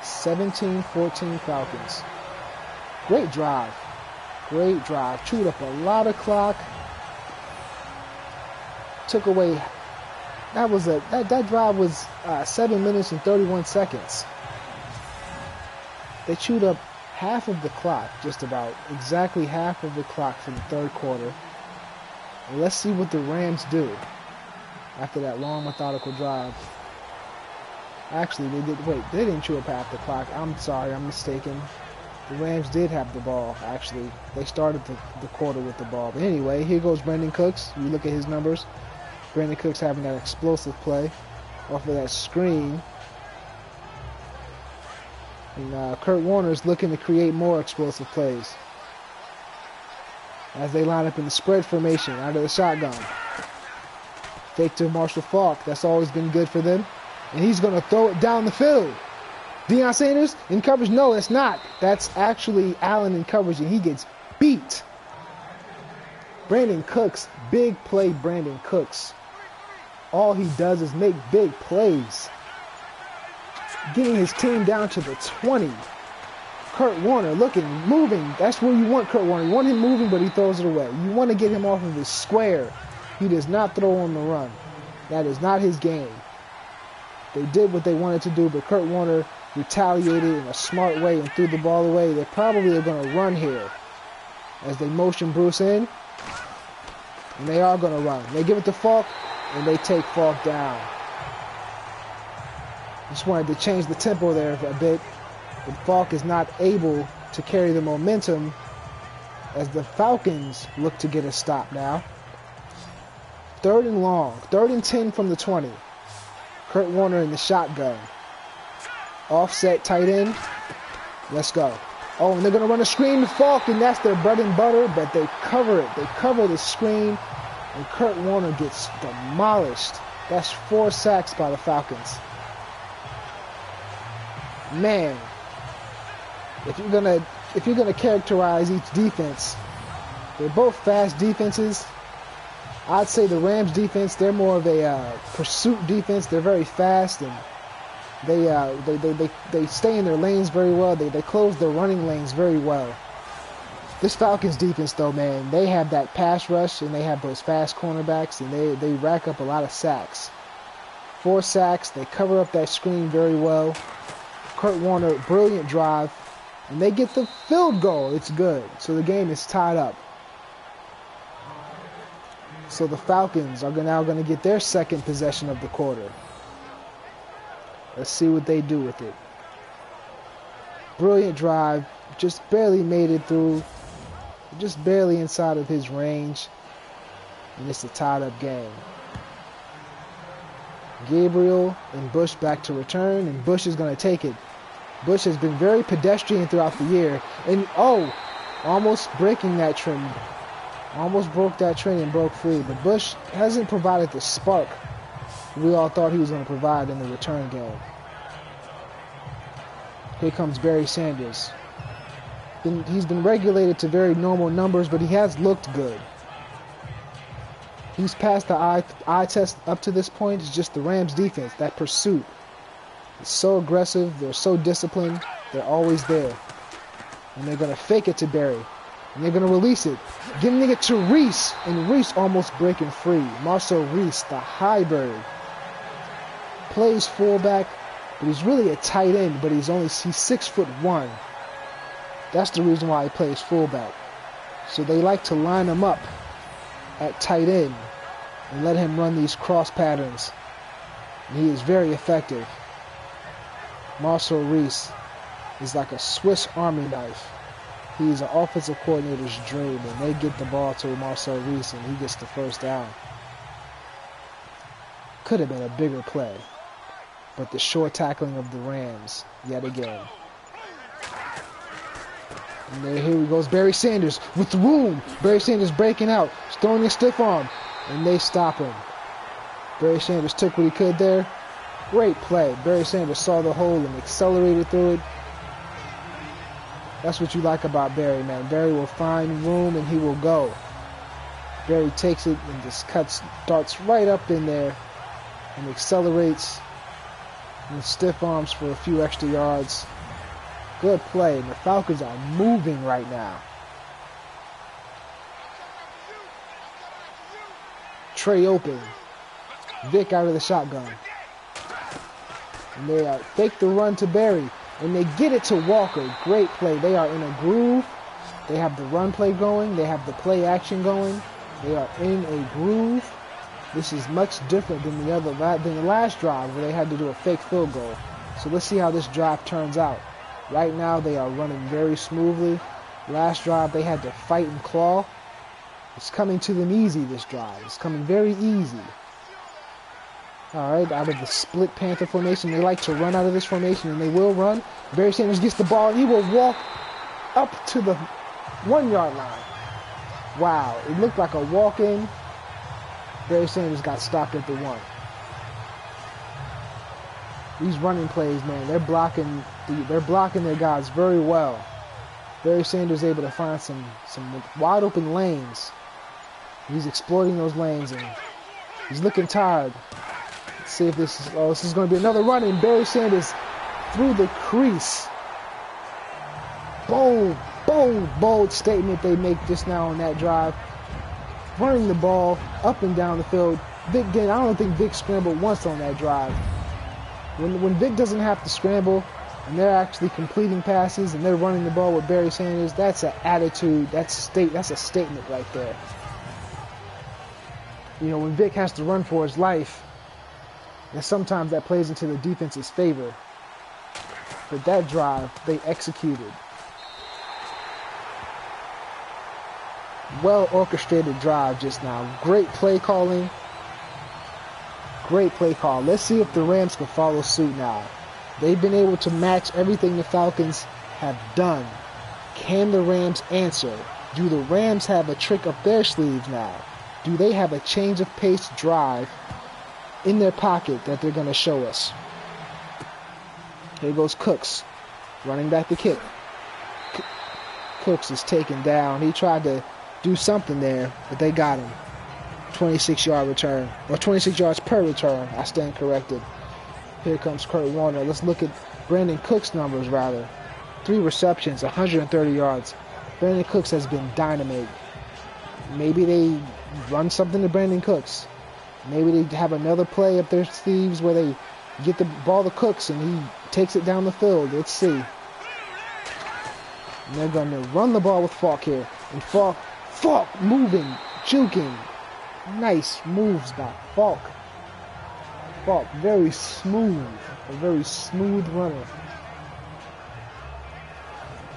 17-14 Falcons. Great drive. Great drive. Chewed up a lot of clock. Took away. That drive was 7 minutes and 31 seconds. They chewed up half of the clock, just about exactly half of the clock for the third quarter. And let's see what the Rams do after that long methodical drive. Actually, they didn't chew up half the clock. I'm sorry, I'm mistaken. The Rams did have the ball, actually. They started the quarter with the ball. But anyway, here goes Brandon Cooks. You look at his numbers. Brandon Cooks having that explosive play off of that screen. And Kurt Warner's looking to create more explosive plays as they line up in the spread formation out of the shotgun. Fake to Marshall Faulk. That's always been good for them. And he's going to throw it down the field. Deion Sanders in coverage? No, it's not. That's actually Allen in coverage, and he gets beat. Brandon Cooks, big play Brandon Cooks. All he does is make big plays. Getting his team down to the 20. Kurt Warner moving. That's where you want Kurt Warner. You want him moving, but he throws it away. You want to get him off of his square. He does not throw on the run. That is not his game. They did what they wanted to do, but Kurt Warner retaliated in a smart way and threw the ball away. They probably are going to run here as they motion Bruce in. And they are going to run. They give it to Faulk, and they take Faulk down. Just wanted to change the tempo there for a bit. But Faulk is not able to carry the momentum as the Falcons look to get a stop now. 3rd and long. 3rd and 10 from the 20. Kurt Warner in the shotgun. Offset tight end. Let's go. Oh, and they're going to run a screen to Faulk, and that's their bread and butter, but they cover it. They cover the screen, and Kurt Warner gets demolished. That's 4 sacks by the Falcons. Man, if you're gonna characterize each defense, they're both fast defenses. I'd say the Rams defense, they're more of a pursuit defense. They're very fast, and they stay in their lanes very well. They close their running lanes very well. This Falcons defense, though, man, they have that pass rush, and they have those fast cornerbacks, and they rack up a lot of sacks. 4 sacks. They cover up that screen very well. Kurt Warner, brilliant drive, and they get the field goal. It's good. So the game is tied up. So the Falcons are now going to get their second possession of the quarter. Let's see what they do with it. Brilliant drive. Just barely made it through. Just barely inside of his range. And it's a tied-up game. Gabriel and Bush back to return, and Bush is going to take it. Bush has been very pedestrian throughout the year. And, almost breaking that trend. Almost broke that trend and broke free. But Bush hasn't provided the spark we all thought he was going to provide in the return game. Here comes Barry Sanders. He's been regulated to very normal numbers, but he has looked good. He's passed the eye test up to this point. It's just the Rams defense, that pursuit. It's so aggressive. They're so disciplined. They're always there. And they're going to fake it to Barry. And they're going to release it. Giving it to Reese. And Reese almost breaking free. Marcel Reese, the high bird. Plays fullback, but he's really a tight end, but he's 6'1". That's the reason why he plays fullback. So they like to line him up at tight end and let him run these cross patterns. And he is very effective. Marcel Reese is like a Swiss Army knife. He's an offensive coordinator's dream, and they get the ball to Marcel Reese, and he gets the first down. Could have been a bigger play, but the short tackling of the Rams yet again. And there, here he goes, Barry Sanders with the room. Barry Sanders breaking out, throwing a stiff arm, and they stop him. Barry Sanders took what he could there. Great play. Barry Sanders saw the hole and accelerated through it. That's what you like about Barry, man. Barry will find room and he will go. Barry takes it and just darts right up in there and accelerates and stiff arms for a few extra yards. Good play. And the Falcons are moving right now. Trey open. Vic out of the shotgun. And they fake the run to Barry. And they get it to Walker. Great play. They are in a groove. They have the run play going. They have the play action going. They are in a groove. This is much different than the last drive where they had to do a fake field goal. So let's see how this drive turns out. Right now they are running very smoothly. Last drive they had to fight and claw. It's coming to them easy, this drive. It's coming very easy. Alright, out of the split Panther formation. They like to run out of this formation, and they will run. Barry Sanders gets the ball, and he will walk up to the 1-yard line. Wow, it looked like a walk-in. Barry Sanders got stopped at the 1. These running plays, man, they're blocking their guys very well. Barry Sanders able to find some wide open lanes. He's exploiting those lanes, and he's looking tired. Let's see if this is going to be another run, and Barry Sanders through the crease. Bold statement they make just now on that drive. Running the ball up and down the field. Vic I don't think Vic scrambled once on that drive. When Vic doesn't have to scramble and they're actually completing passes and they're running the ball with Barry Sanders, that's an attitude. That's a statement right there. You know, when Vic has to run for his life, and sometimes that plays into the defense's favor. But that drive, they executed. Well-orchestrated drive just now. Great play calling. Great play call. Let's see if the Rams can follow suit now. They've been able to match everything the Falcons have done. Can the Rams answer? Do the Rams have a trick up their sleeves now? Do they have a change of pace drive in their pocket that they're going to show us? Here goes Cooks, running back the kick. Cooks is taken down. He tried to do something there, but they got him. 26-yard return, or 26 yards per return. I stand corrected. Here comes Kurt Warner. Let's look at Brandon Cooks' numbers, rather. 3 receptions, 130 yards. Brandon Cooks has been dynamite. Maybe they run something to Brandon Cooks. Maybe they have another play up their sleeves where they get the ball to Cooks and he takes it down the field. Let's see. And they're going to run the ball with Falk here. And Falk moving, juking. Nice moves by Falk. Falk, very smooth. A very smooth runner.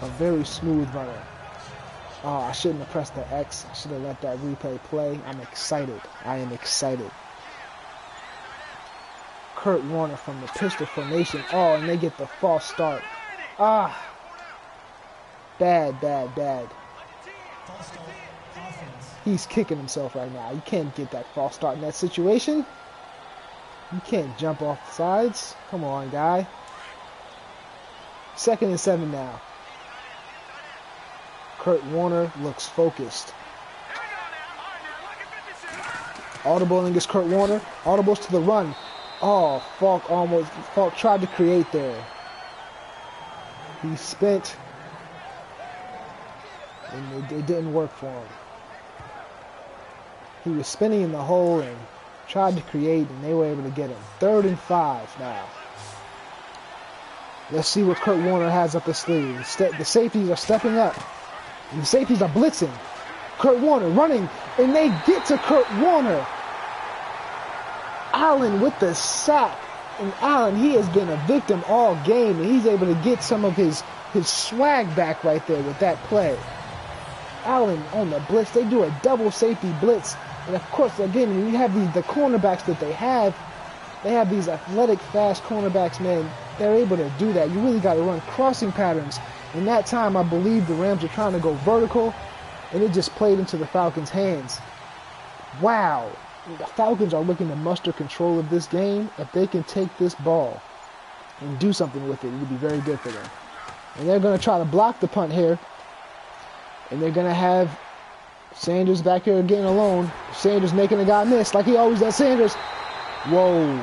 A very smooth runner. Oh, I shouldn't have pressed the X. I should have let that replay play. I'm excited. I am excited. Kurt Warner from the pistol formation. Oh, and they get the false start. Ah. Bad. He's kicking himself right now. You can't get that false start in that situation. You can't jump off the sides. Come on, guy. 2nd and 7 now. Kurt Warner looks focused. Audibling against Kurt Warner. Audibles to the run. Oh, Falk tried to create there. He spent, and it didn't work for him. He was spinning in the hole and tried to create, and they were able to get him. 3rd and 5 now. Let's see what Kurt Warner has up his sleeve. The safeties are stepping up. And the safeties are blitzing. Kurt Warner running, and they get to Kurt Warner. Allen with the sack. And Allen, he has been a victim all game, and he's able to get some of his his swag back right there with that play. Allen on the blitz. They do a double safety blitz. And of course, again, when you have the cornerbacks that they have these athletic, fast cornerbacks, man. They're able to do that. You really got to run crossing patterns. In that time, I believe the Rams are trying to go vertical, and it just played into the Falcons' hands. Wow. The Falcons are looking to muster control of this game. If they can take this ball and do something with it, it would be very good for them. And they're going to try to block the punt here. And they're going to have Sanders back here getting alone. Sanders making a guy miss like he always does. Sanders. Whoa.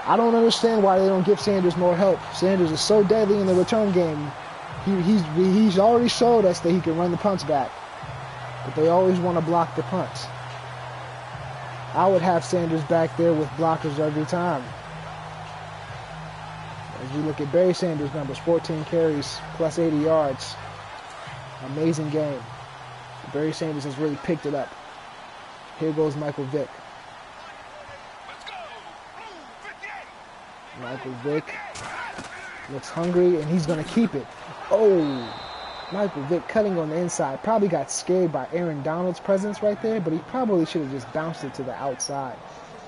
I don't understand why they don't give Sanders more help. Sanders is so deadly in the return game. He's already showed us that he can run the punts back. But they always want to block the punts. I would have Sanders back there with blockers every time. As we look at Barry Sanders' numbers, 14 carries, plus 80 yards. Amazing game. Barry Sanders has really picked it up. Here goes Michael Vick. Michael Vick looks hungry, and he's going to keep it. Oh, Michael Vick cutting on the inside. Probably got scared by Aaron Donald's presence right there, but he probably should have just bounced it to the outside.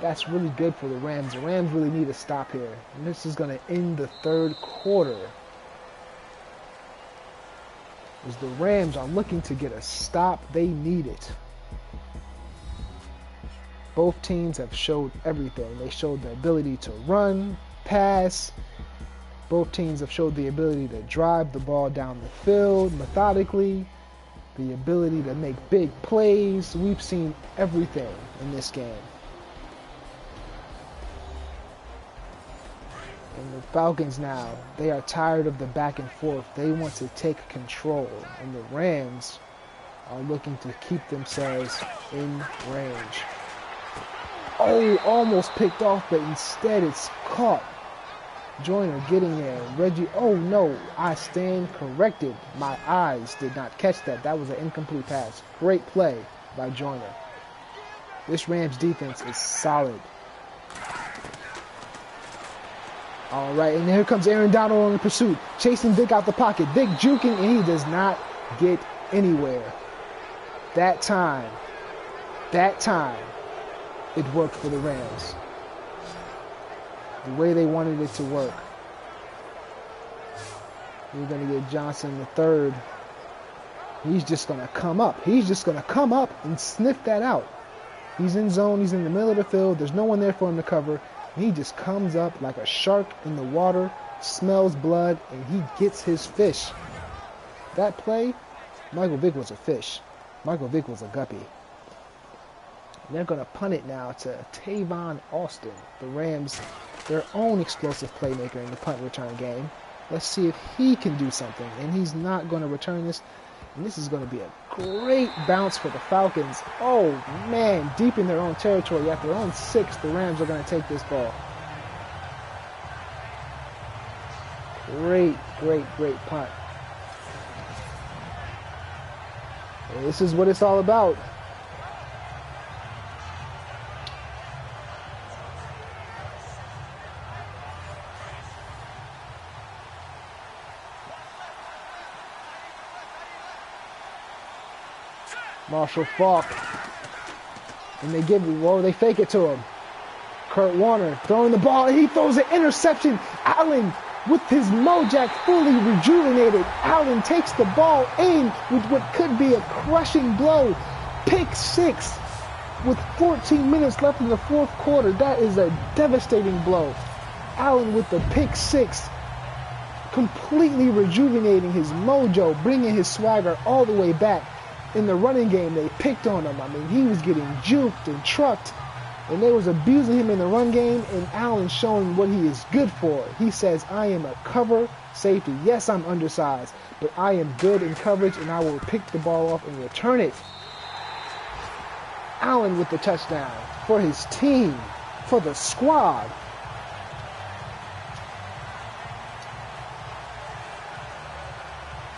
That's really good for the Rams. The Rams really need a stop here. And this is going to end the third quarter. As the Rams are looking to get a stop, they need it. Both teams have showed everything. They showed the ability to run, pass. Both teams have showed the ability to drive the ball down the field methodically, the ability to make big plays. We've seen everything in this game. And the Falcons now, they are tired of the back and forth. They want to take control. And the Rams are looking to keep themselves in range. Oh, almost picked off, but instead it's caught. Joyner getting there. Reggie, oh no, I stand corrected. My eyes did not catch that. That was an incomplete pass. Great play by Joyner. This Rams defense is solid. All right, and here comes Aaron Donald on the pursuit. Chasing Vick out the pocket. Vick juking, and he does not get anywhere. That time, it worked for the Rams. The way they wanted it to work. We're going to get Johnson the third. He's just going to come up. He's just going to come up and sniff that out. He's in zone. He's in the middle of the field. There's no one there for him to cover. He just comes up like a shark in the water, smells blood, and he gets his fish. That play, Michael Vick was a fish. Michael Vick was a guppy. They're going to punt it now to Tavon Austin. The Rams, their own explosive playmaker in the punt return game. Let's see if he can do something. And he's not going to return this. And this is going to be a great bounce for the Falcons. Oh, man, deep in their own territory. At their own 6, the Rams are going to take this ball. Great, great, great punt. And this is what it's all about. Marshall Faulk. And they give it, well, they fake it to him. Kurt Warner throwing the ball, and he throws an interception. Allen, with his mojack fully rejuvenated, Allen takes the ball in with what could be a crushing blow. Pick 6 with 14 minutes left in the fourth quarter. That is a devastating blow. Allen with the pick 6, completely rejuvenating his mojo, bringing his swagger all the way back. In the running game, they picked on him. I mean, he was getting juked and trucked, and they was abusing him in the run game, and Allen showing what he is good for. He says, I am a cover safety. Yes, I'm undersized, but I am good in coverage, and I will pick the ball off and return it. Allen with the touchdown for his team, for the squad.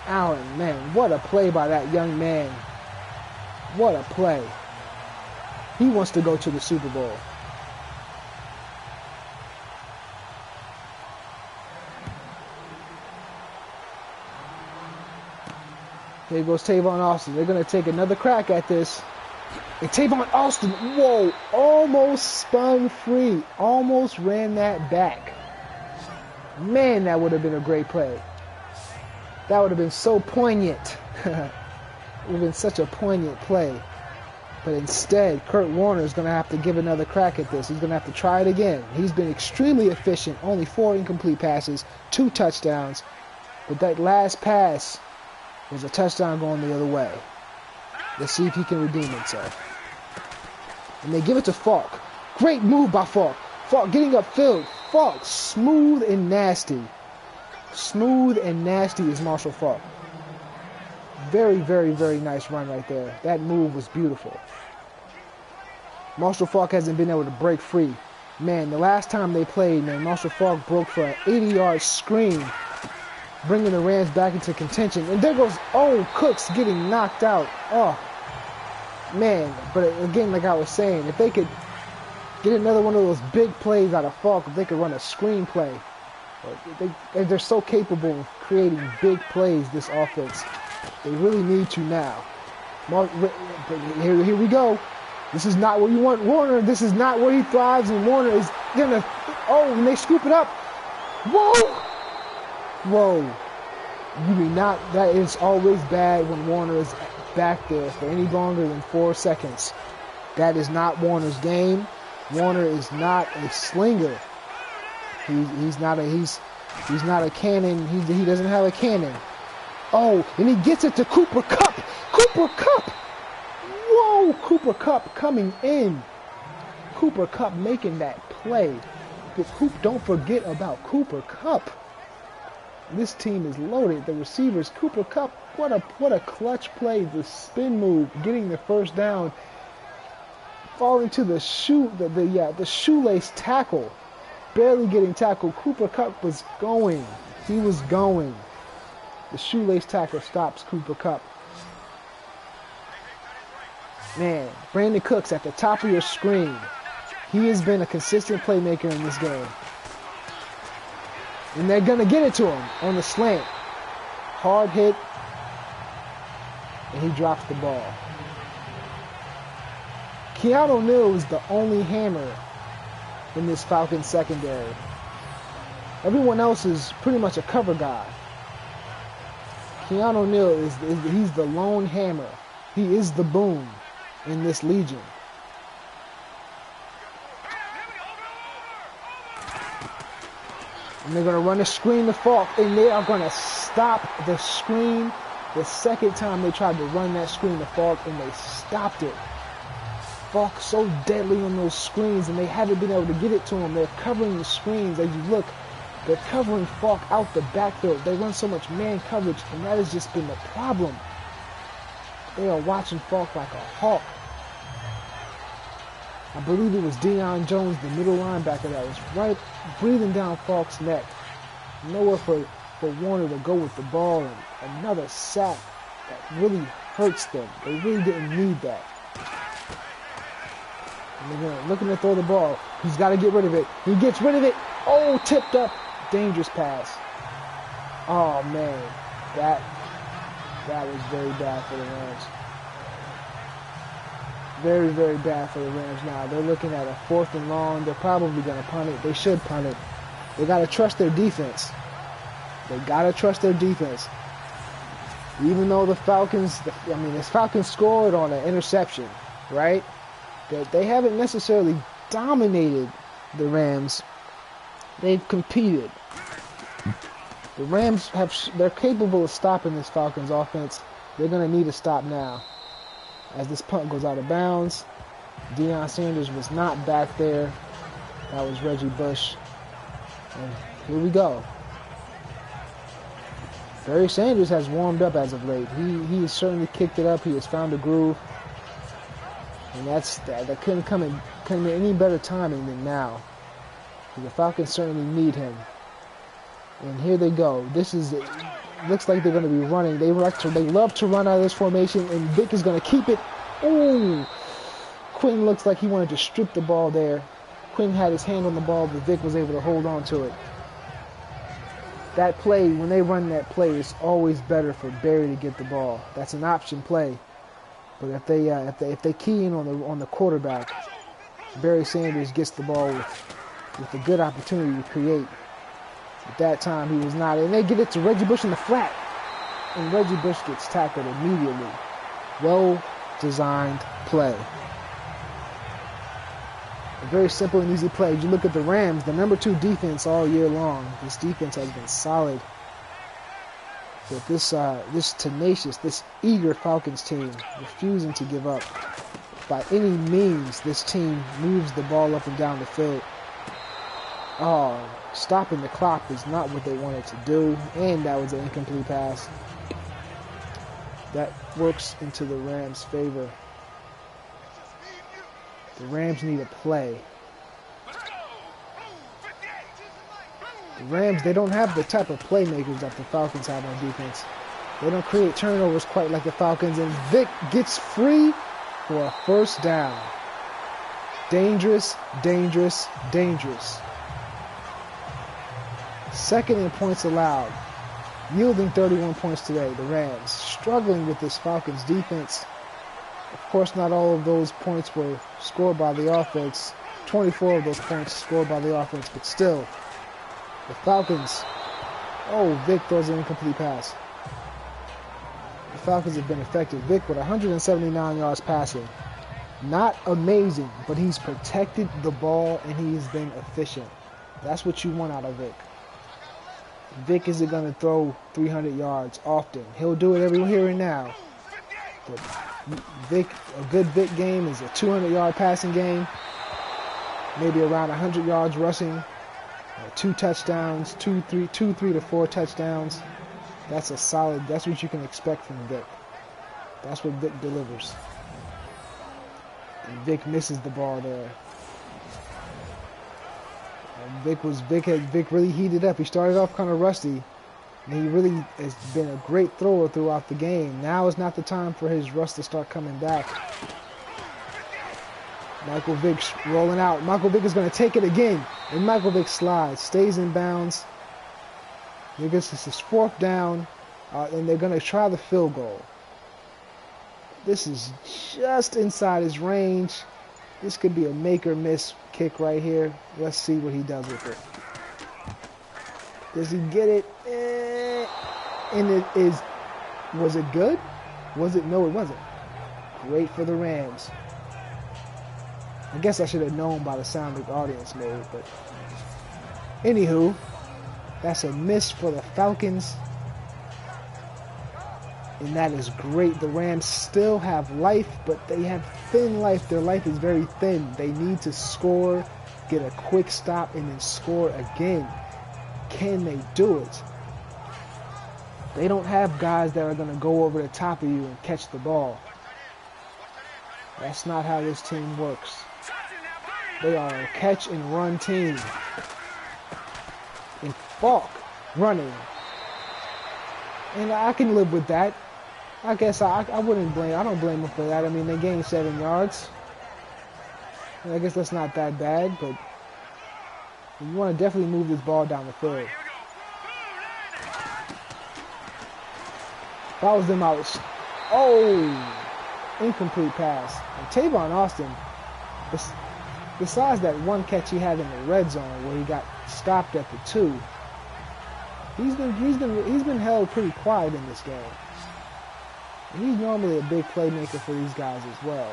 Allen, man, what a play by that young man. What a play. He wants to go to the Super Bowl. Here goes Tavon Austin. They're going to take another crack at this. And Tavon Austin, whoa, almost spun free. Almost ran that back. Man, that would have been a great play. That would have been so poignant. It would have been such a poignant play. But instead, Kurt Warner is going to have to give another crack at this. He's going to have to try it again. He's been extremely efficient. Only 4 incomplete passes, 2 touchdowns. But that last pass was a touchdown going the other way. Let's see if he can redeem himself. And they give it to Falk. Great move by Falk. Falk getting upfield. Falk, smooth and nasty. Smooth and nasty is Marshall Falk. Very, very, very nice run right there. That move was beautiful. Marshall Falk hasn't been able to break free. Man, the last time they played, man, Marshall Falk broke for an 80-yard screen, bringing the Rams back into contention. And there goes, oh, Cooks getting knocked out. Oh, man. But again, like I was saying, if they could get another one of those big plays out of Falk, if they could run a screen play, they're so capable of creating big plays, this offense. They really need to now. Here we go. This is not where you want Warner. This is not where he thrives, and Warner is gonna. Oh, and they scoop it up. Whoa! Whoa! You mean not? That is always bad when Warner is back there for any longer than 4 seconds. That is not Warner's game. Warner is not a slinger. He's not a cannon. He doesn't have a cannon. Oh, and he gets it to Cooper Kupp. Cooper Kupp. Whoa, Cooper Kupp coming in. Cooper Kupp making that play. Don't forget about Cooper Kupp. This team is loaded. The receivers, Cooper Kupp, what a clutch play. The spin move, getting the first down, falling to the shoelace tackle, barely getting tackled. Cooper Kupp was going. He was going. The shoelace tackle stops Cooper Kupp. Man, Brandon Cooks at the top of your screen. He has been a consistent playmaker in this game. And they're going to get it to him on the slant. Hard hit. And he drops the ball. Keanu Neal is the only hammer in this Falcons secondary. Everyone else is pretty much a cover guy. Keanu Neal he's the lone hammer. He is the boom in this legion. And they're going to run a screen to Falk, and they are going to stop the screen. The second time they tried to run that screen to Falk, and they stopped it. Falk so deadly on those screens, and they haven't been able to get it to him. They're covering the screens. As you look, they're covering Falk out the backfield. They run so much man coverage, and that has just been the problem. They are watching Falk like a hawk. I believe it was Deion Jones, the middle linebacker, that was right breathing down Falk's neck. Nowhere for Warner to go with the ball, and another sack that really hurts them. They really didn't need that. And they're looking to throw the ball. He's got to get rid of it. He gets rid of it. Oh, tipped up. Dangerous pass. Oh, man. That was very bad for the Rams. Very, very bad for the Rams now. They're looking at a 4th and long. They're probably going to punt it. They should punt it. They got to trust their defense. They got to trust their defense. Even though the Falcons scored on an interception, right? They haven't necessarily dominated the Rams. They've competed. The Rams they're capable of stopping this Falcons offense. They're going to need to stop now. As this punt goes out of bounds, Deion Sanders was not back there. That was Reggie Bush. And here we go. Barry Sanders has warmed up as of late. He has certainly kicked it up. He has found a groove. And that couldn't come in any better timing than now. The Falcons certainly need him. And here they go. Looks like they're going to be running. They love to run out of this formation, and Vic is going to keep it. Ooh! Quinn looks like he wanted to strip the ball there. Quinn had his hand on the ball, but Vic was able to hold on to it. that play, when they run that play, it's always better for Barry to get the ball. That's an option play. But if they key in on the quarterback, Barry Sanders gets the ball with a good opportunity to create. At that time, he was not. And they get it to Reggie Bush in the flat. And Reggie Bush gets tackled immediately. Well-designed play. A very simple and easy play. You look at the Rams, the number 2 defense all year long. This defense has been solid. But this tenacious, this eager Falcons team, refusing to give up. By any means, this team moves the ball up and down the field. Oh, stopping the clock is not what they wanted to do. And that was an incomplete pass. That works into the Rams' favor. The Rams need a play. The Rams, they don't have the type of playmakers that the Falcons have on defense. They don't create turnovers quite like the Falcons. And Vic gets free for a first down. Dangerous, dangerous, dangerous. Second in points allowed. Yielding 31 points today, the Rams. Struggling with this Falcons defense. Of course, not all of those points were scored by the offense. 24 of those points scored by the offense, but still. The Falcons. Oh, Vic throws an incomplete pass. The Falcons have been effective. Vic with 179 yards passing. Not amazing, but he's protected the ball and he's been efficient. That's what you want out of Vic. Vic isn't going to throw 300 yards often. He'll do it every here and now. But Vic, a good Vic game is a 200-yard passing game. Maybe around 100 yards rushing. 2 touchdowns, 2, 3 to 4 touchdowns. That's a solid, that's what you can expect from Vic. That's what Vic delivers. And Vic misses the ball there. And Vic really heated up. He started off kind of rusty. And he really has been a great thrower throughout the game. Now is not the time for his rust to start coming back. Michael Vick rolling out. Michael Vick is going to take it again. And Michael Vick slides, stays in bounds. I guess this is 4th down. And they're going to try the field goal. This is just inside his range. This could be a make or miss kick right here. Let's see what he does with it. Does he get it? And it is, was it good? Was it? No, it wasn't. Great for the Rams. I guess I should have known by the sound the audience made, but anywho, that's a miss for the Falcons. And that is great. The Rams still have life, but they have thin life. Their life is very thin. They need to score, get a quick stop, and then score again. Can they do it? They don't have guys that are going to go over the top of you and catch the ball. That's not how this team works. They are a catch and run team. And Falk running. And I can live with that. I guess I wouldn't blame. I don't blame him for that. I mean, they gained 7 yards. And I guess that's not that bad, but you want to definitely move this ball down the field. Fouls them out. Oh, incomplete pass. And Tavon Austin, besides that one catch he had in the red zone where he got stopped at the 2, he's been held pretty quiet in this game. And he's normally a big playmaker for these guys as well.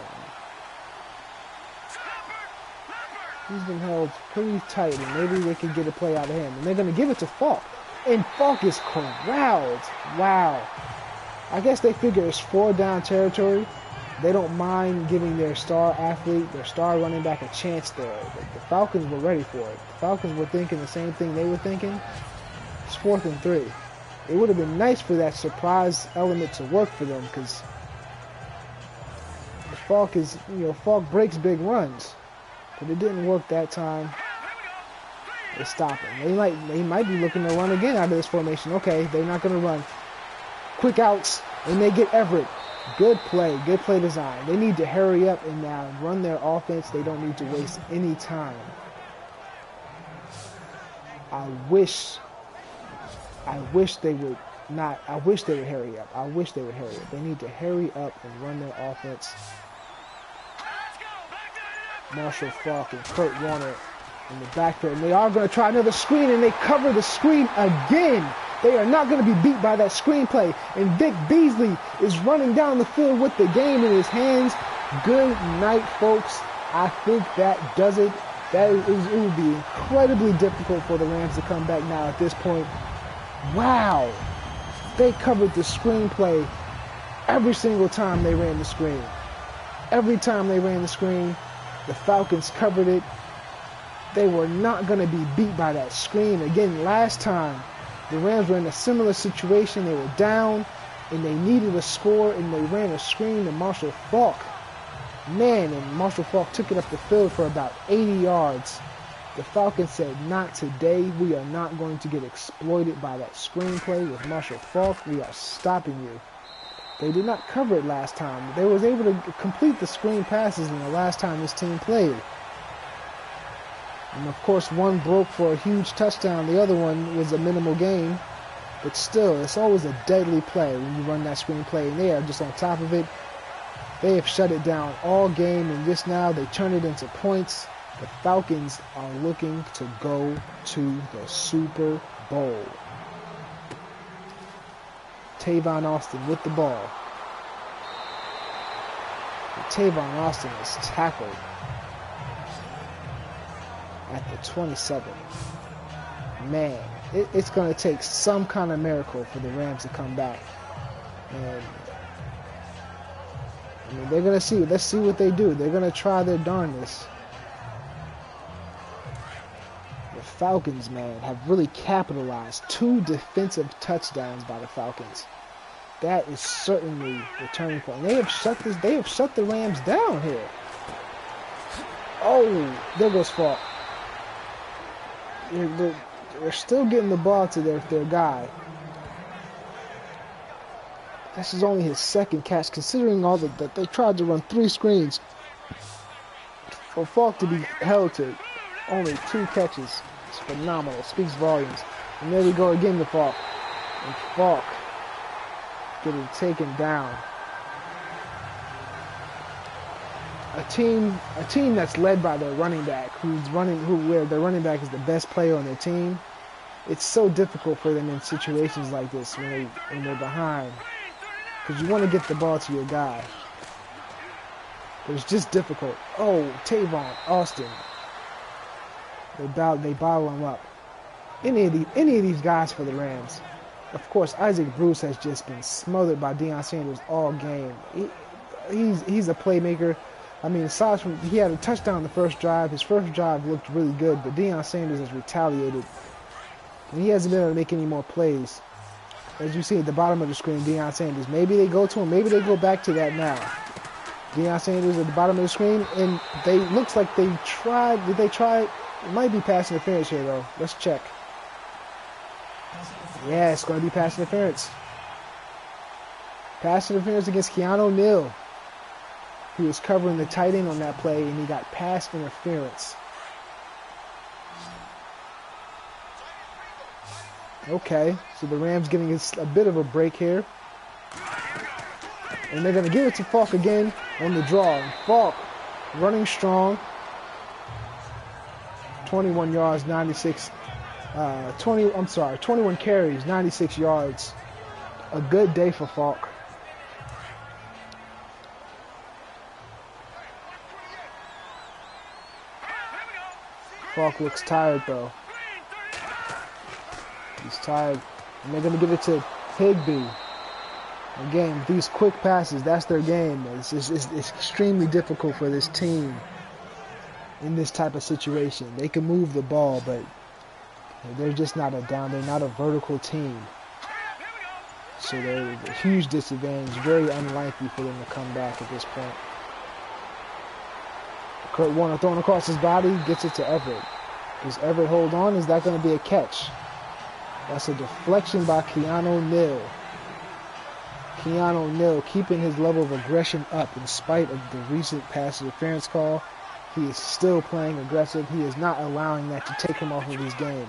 He's been held pretty tight, and maybe they can get a play out of him. And they're going to give it to Falk. And Falk is corralled. Wow. I guess they figure it's 4-down territory. They don't mind giving their star athlete, their star running back, a chance there. But the Falcons were ready for it. The Falcons were thinking the same thing they were thinking. It's 4th and 3. It would have been nice for that surprise element to work for them, because Falk is, Falk breaks big runs. But it didn't work that time. They stop him. They might be looking to run again out of this formation. Okay, they're not going to run. Quick outs, and they get Everett. Good play design. They need to hurry up and now run their offense. They don't need to waste any time. I wish I wish they would not. I wish they would hurry up. I wish they would hurry up. They need to hurry up and run their offense. Marshall Faulk and Kurt Warner in the backfield. And they are going to try another screen, and they cover the screen again. They are not going to be beat by that screenplay. And Vic Beasley is running down the field with the game in his hands. Good night, folks. I think that does it. It would be incredibly difficult for the Rams to come back now at this point. Wow. They covered the screenplay every single time they ran the screen. Every time they ran the screen, the Falcons covered it. They were not going to be beat by that screen. Again, last time, the Rams were in a similar situation. They were down, and they needed a score, and they ran a screen to Marshall Faulk. Man, and Marshall Faulk took it up the field for about 80 yards. The Falcons said, not today. We are not going to get exploited by that screenplay with Marshall Faulk. We are stopping you. They did not cover it last time. They was able to complete the screen passes in the last time this team played. And of course, one broke for a huge touchdown. The other one was a minimal gain. But still, it's always a deadly play when you run that screen play. And they are just on top of it. They have shut it down all game. And just now, they turn it into points. The Falcons are looking to go to the Super Bowl. Tavon Austin with the ball. And Tavon Austin is tackled at the 27. Man, it's going to take some kind of miracle for the Rams to come back. And I mean, they're going to see. Let's see what they do. They're going to try their darndest. The Falcons, man, have really capitalized. 2 defensive touchdowns by the Falcons. That is certainly the turning point. They have shut the Rams down here. Oh, there goes Faulk. They're still getting the ball to their guy. This is only his second catch, considering all that they tried to run 3 screens. For Faulk to be held to only 2 catches, it's phenomenal. It speaks volumes. And there we go again to Faulk. And Faulk getting taken down. A team that's led by their running back, where their running back is the best player on their team. It's so difficult for them in situations like this when they're behind, because you want to get the ball to your guy. But it's just difficult. Oh, Tavon Austin. They bottle him up. Any of these guys for the Rams. Of course, Isaac Bruce has just been smothered by Deion Sanders all game. He's a playmaker. I mean, aside from he had a touchdown the first drive, his first drive looked really good, but Deion Sanders has retaliated. And he hasn't been able to make any more plays. As you see at the bottom of the screen, Deion Sanders. Maybe they go to him. Maybe they go back to that now. Deion Sanders at the bottom of the screen, and looks like they tried. Did they try? It might be pass interference here, though. Let's check. Yeah, it's going to be pass interference. Pass interference against Keanu Neal. He was covering the tight end on that play, and he got pass interference. Okay, so the Rams getting a bit of a break here. And they're going to give it to Faulk again on the draw. And Faulk running strong. 21 yards, 21 carries, 96 yards. A good day for Faulk. Faulk looks tired, though. He's tired. And they're going to give it to Higbee. Again, these quick passes, that's their game. It's extremely difficult for this team in this type of situation. They can move the ball, but they're just not they're not a vertical team. So they're a huge disadvantage. Very unlikely for them to come back at this point. Kurt Warner throwing across his body, gets it to Everett. Does Everett hold on? Is that going to be a catch? That's a deflection by Keanu Neal. Keanu Neal keeping his level of aggression up in spite of the recent pass interference call. He is still playing aggressive. He is not allowing that to take him off of his game.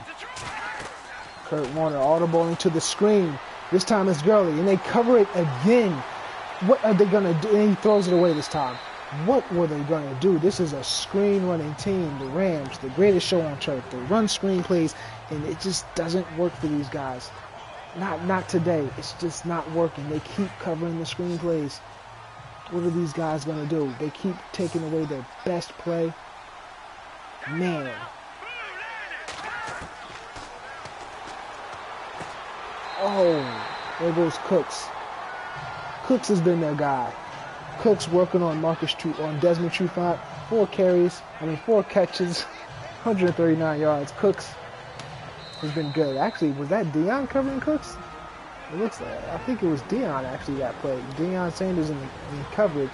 Kurt Warner audibling to the screen. This time it's Gurley, and they cover it again. What are they going to do? And he throws it away this time. What were they going to do? This is a screen-running team, the Rams, the greatest show on turf. They run screen plays, and it just doesn't work for these guys. Not today. It's just not working. They keep covering the screen plays. What are these guys going to do? They keep taking away their best play. Man. Oh, there goes Cooks. Cooks has been their guy. Cooks working on Desmond Trufant. 4 catches, 139 yards. Cooks has been good. Actually, was that Deion covering Cooks? It looks like, I think it was Deion actually that played. Deion Sanders in coverage.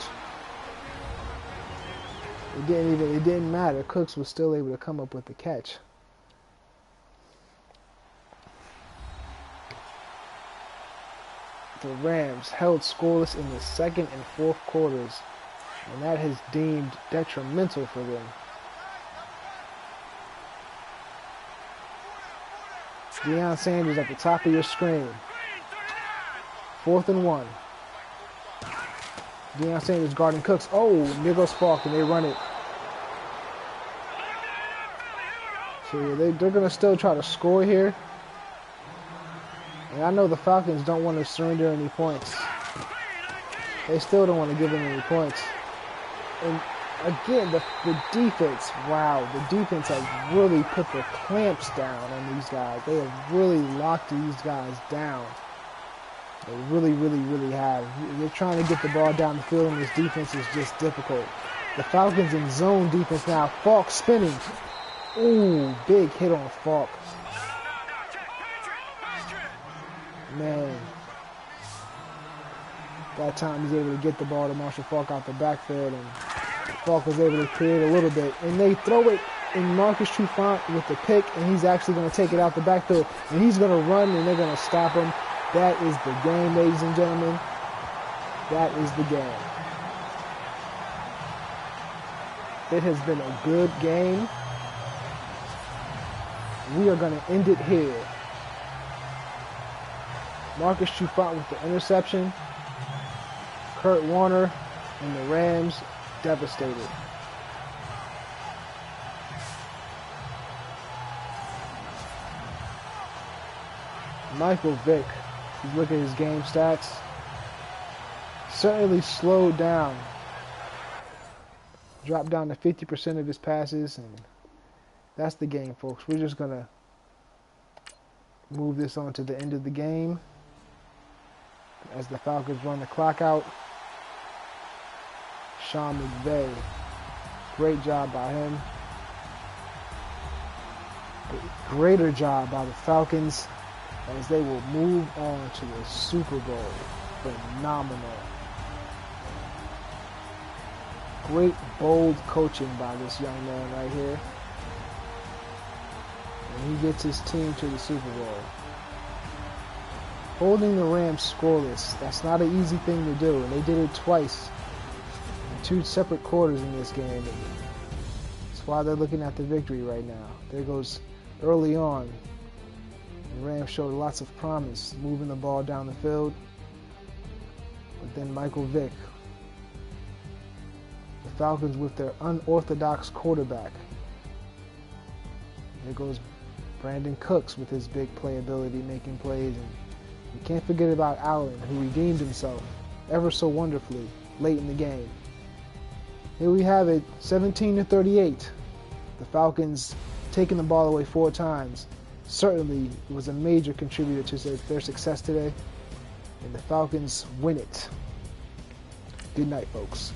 It didn't matter. Cooks was still able to come up with the catch. The Rams held scoreless in the second and fourth quarters, and that has deemed detrimental for them. Deion Sanders at the top of your screen. 4th and 1. Deion Sanders guarding Cooks. Oh, there goes Falk, and they run it. So yeah, they're going to still try to score here. And I know the Falcons don't want to surrender any points. They still don't want to give them any points. And again, the defense, wow, the defense has really put the clamps down on these guys. They have really locked these guys down. They really, really, really have. They're trying to get the ball down the field, and this defense is just difficult. The Falcons in zone defense now. Falk spinning. Ooh, big hit on Falk. Man. That time he's able to get the ball to Marshall Falk out the backfield, and Falk was able to create a little bit. And they throw it in Marcus Trufant with the pick, and he's actually going to take it out the backfield. And he's going to run, and they're going to stop him. That is the game, ladies and gentlemen. That is the game. It has been a good game. We are going to end it here. Marcus Trufant with the interception. Kurt Warner and the Rams devastated. Michael Vick, you look at his game stats, certainly slowed down. Dropped down to 50% of his passes, and that's the game, folks. We're just going to move this on to the end of the game as the Falcons run the clock out. Sean McVay, great job by him. Greater job by the Falcons as they will move on to the Super Bowl. Phenomenal. Great, bold coaching by this young man right here. And he gets his team to the Super Bowl. Holding the Rams scoreless, that's not an easy thing to do, and they did it twice in 2 separate quarters in this game. That's why they're looking at the victory right now. There goes early on. The Rams showed lots of promise, moving the ball down the field. But then Michael Vick, the Falcons with their unorthodox quarterback. There goes Brandon Cooks with his big playability, making plays. And you can't forget about Allen, who redeemed himself ever so wonderfully late in the game. Here we have it, 17-38. The Falcons taking the ball away 4 times. Certainly was a major contributor to their success today. And the Falcons win it. Good night, folks.